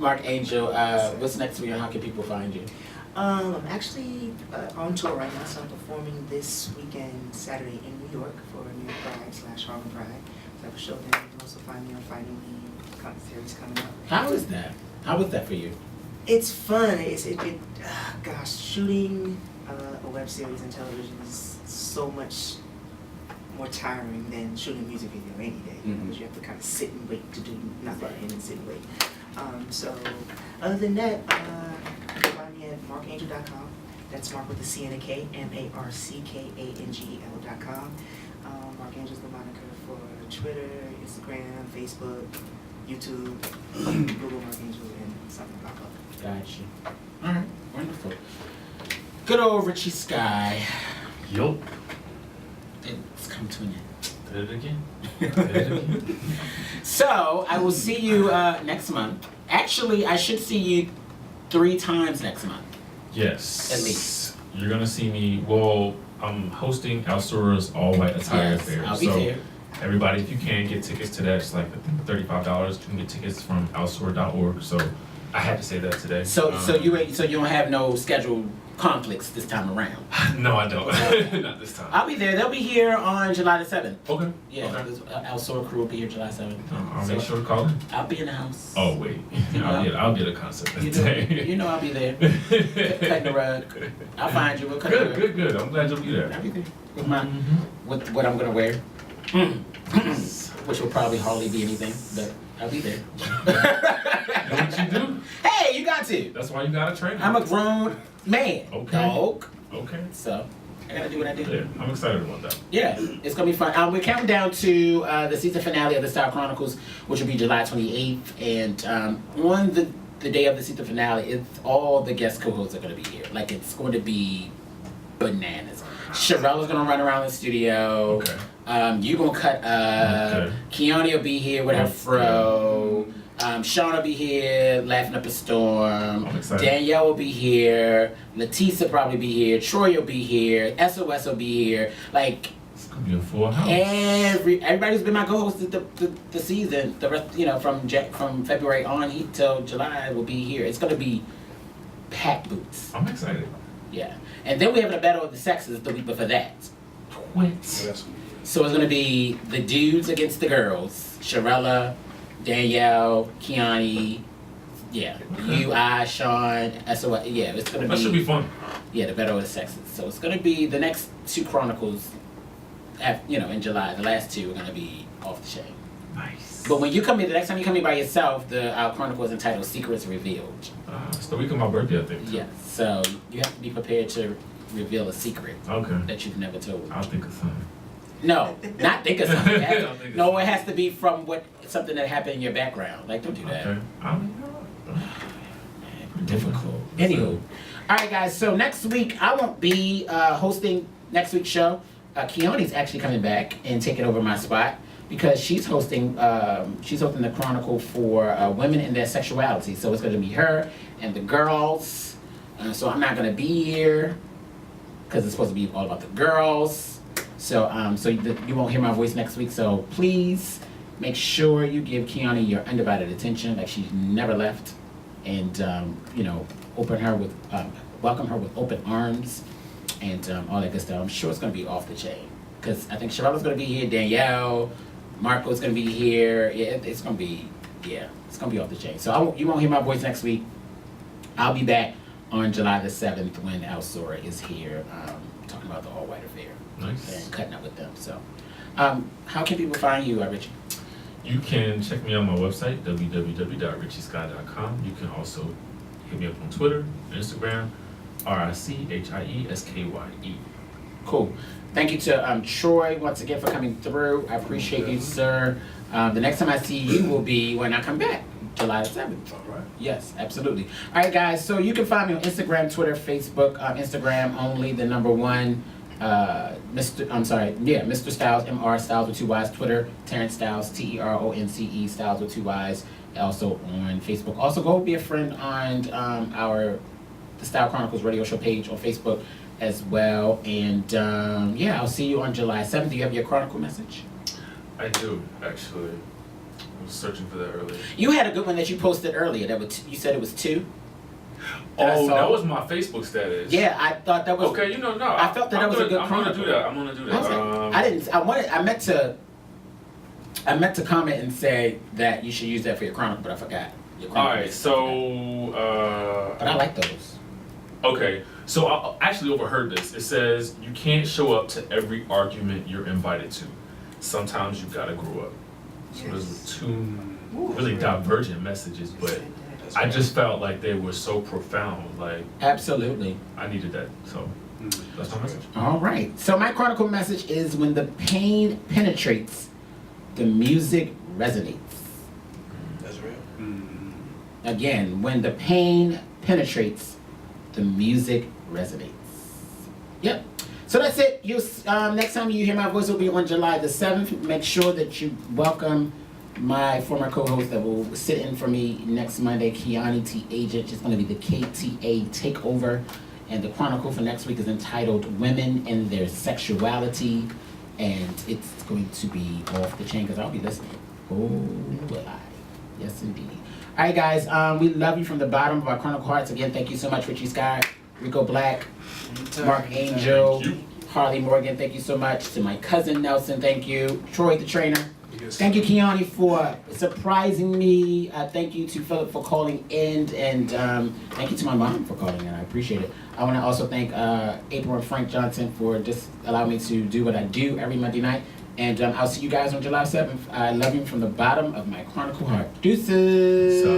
Mark Angel, what's next for you and how can people find you? I'm actually on tour right now, so I'm performing this weekend, Saturday in New York for New York Pride / Harlem Pride. So I have a show there. You can also find me on Finding Me series coming up. How is that? How was that for you? It's fun. Gosh, shooting a web series and television is so much more tiring than shooting a music video any day, because you have to kind of sit and wait to do nothing and then sit and wait. So other than that, you can find me at markangel.com. That's Mark with a C and a K, MarckAngel.com. Mark Angel's the moniker for Twitter, Instagram, Facebook, YouTube, Google Mark Angel, and something pop up. Gotcha. All right, wonderful. Good old Richie Sky. Yup. It's come to an end. Did it again. Did it again. So I will see you next month. Actually, I should see you 3 times next month. Yes. At least. You're gonna see me. Well, I'm hosting Alsura's All White Attire Yes, Fair. I'll be there. Everybody, if you can get tickets to that, it's like I think $35. You can get tickets from alsura.org. So I had to say that today. So you don't have no scheduled conflicts this time around. No, I don't. Not this time. I'll be there. They'll be here on July the 7th. Okay. Yeah, Okay. Alsora crew will be here July 7th. I'll So make sure to call in. I'll be in the house. Oh wait, I'll get a concert that You know, day. you know I'll be there. Cutting the rug. I'll find you. We'll cut the rug. Good. I'm glad you'll be there. I'll be there with my with what I'm gonna wear, which will probably hardly be anything, but I'll be there. Know what you do? Hey, you got to. That's why you gotta train. I'm a grown man. Okay. Dog. Okay. So I gotta do what I do. Yeah, I'm excited about that. Yeah, it's gonna be fun. We're counting down to the season finale of the Style Chronicles, which will be July 28th, and on the day of the season finale, all the guest co-hosts are gonna be here. Like, it's going to be bananas. Sharella's gonna run around the studio. Okay. You gonna cut up. Okay. Keone will be here with her fro. Sean will be here, laughing up a storm. I'm excited. Danielle will be here. Letisa will probably be here. Troy will be here. SOS will be here. Like, It's gonna be a full house. everybody who's been my co-host the season, the rest, from February on till July will be here. It's gonna be packed boots. I'm excited. Yeah, and then we have a battle of the sexes the week before that. Twins. So it's gonna be the dudes against the girls. Sharella, Danielle, Keone, yeah, you, I, Sean, SOS. Yeah, it's gonna be. That should be fun. Yeah, the battle of the sexes. So it's gonna be the next 2 Chronicles. In July, the last 2 are gonna be off the chain. Nice. But when you come here, the next time you come here by yourself, our Chronicle is entitled "Secrets Revealed." It's the week of my birthday, I think. Yeah, so you have to be prepared to reveal a secret Okay. that you've never told. I'll think of something. No, not think of something. I'll think of No, it has to be from something that happened in your background. Like, don't do that. Okay. Difficult. Anywho, all right, guys. So next week I won't be hosting next week's show. Keone's actually coming back and taking over my spot because she's hosting the Chronicle for women and their sexuality. So it's going to be her and the girls. So I'm not going to be here because it's supposed to be all about the girls. So you won't hear my voice next week. So please make sure you give Keone your undivided attention, like she's never left, and welcome her with open arms and all that good stuff. I'm sure it's gonna be off the chain because I think Sharella's gonna be here, Danielle, Marco's gonna be here. Yeah, it's gonna be off the chain. So you won't hear my voice next week. I'll be back on July the 7th when Alsora is here talking about the All White Affair. Nice. And cutting up with them. So, how can people find you, Richie? You can check me on my website, www.richiesky.com. You can also hit me up on Twitter, Instagram, RICHIESKYE. Cool. Thank you to Troy once again for coming through. I appreciate you, sir. The next time I see you will be when I come back, July the 7th. All right. Yes, absolutely. All right, guys. So you can find me on Instagram, Twitter, Facebook. Instagram only, the number 1. Mr. Styles, MR Styles with 2 Y's. Twitter, Terrence Styles, TERONCE Styles with 2 Y's. Also on Facebook. Also go be a friend on the Style Chronicles radio show page on Facebook as well. And I'll see you on July 7th. Do you have your Chronicle message? I do, actually. I was searching for that earlier. You had a good one that you posted earlier. That was you said it was 2. Oh, saw- that was my Facebook status. Yeah, I thought that was. Okay, no. I felt that was a good I'm gonna chronicle. do that. I'm gonna do that. I was like, I didn't. I meant to comment and say that you should use that for your chronicle, but I forgot. Your All chronicle right, is- so. But I like those. Okay, so I actually overheard this. It says you can't show up to every argument you're invited to. Sometimes you gotta grow up. So those were 2 really divergent messages, but I just felt like they were so profound. Like Absolutely. I needed that. So that's my message. All right. So my chronicle message is: when the pain penetrates, the music resonates. That's real. Again, when the pain penetrates, the music resonates. Yep. So that's it. You next time you hear my voice will be on July the 7th. Make sure that you welcome my former co-host that will sit in for me next Monday, Kiani T. Agent. It's going to be the KTA Takeover. And the chronicle for next week is entitled Women and Their Sexuality. And it's going to be off the chain because I'll be listening. Oh, will I? Yes, indeed. All right, guys. We love you from the bottom of our chronicle hearts. Again, thank you so much, Richie Scott, Rico Black, Mark Angel, Thank you. Harley Morgan. Thank you so much. To my cousin Nelson, thank you. Troy the trainer. Yes. Thank you, Kiani, for surprising me. Thank you to Philip for calling in, and thank you to my mom for calling in. I appreciate it. I want to also thank April and Frank Johnson for just allowing me to do what I do every Monday night. And I'll see you guys on July 7th. I love you from the bottom of my chronicle heart. Deuces. So.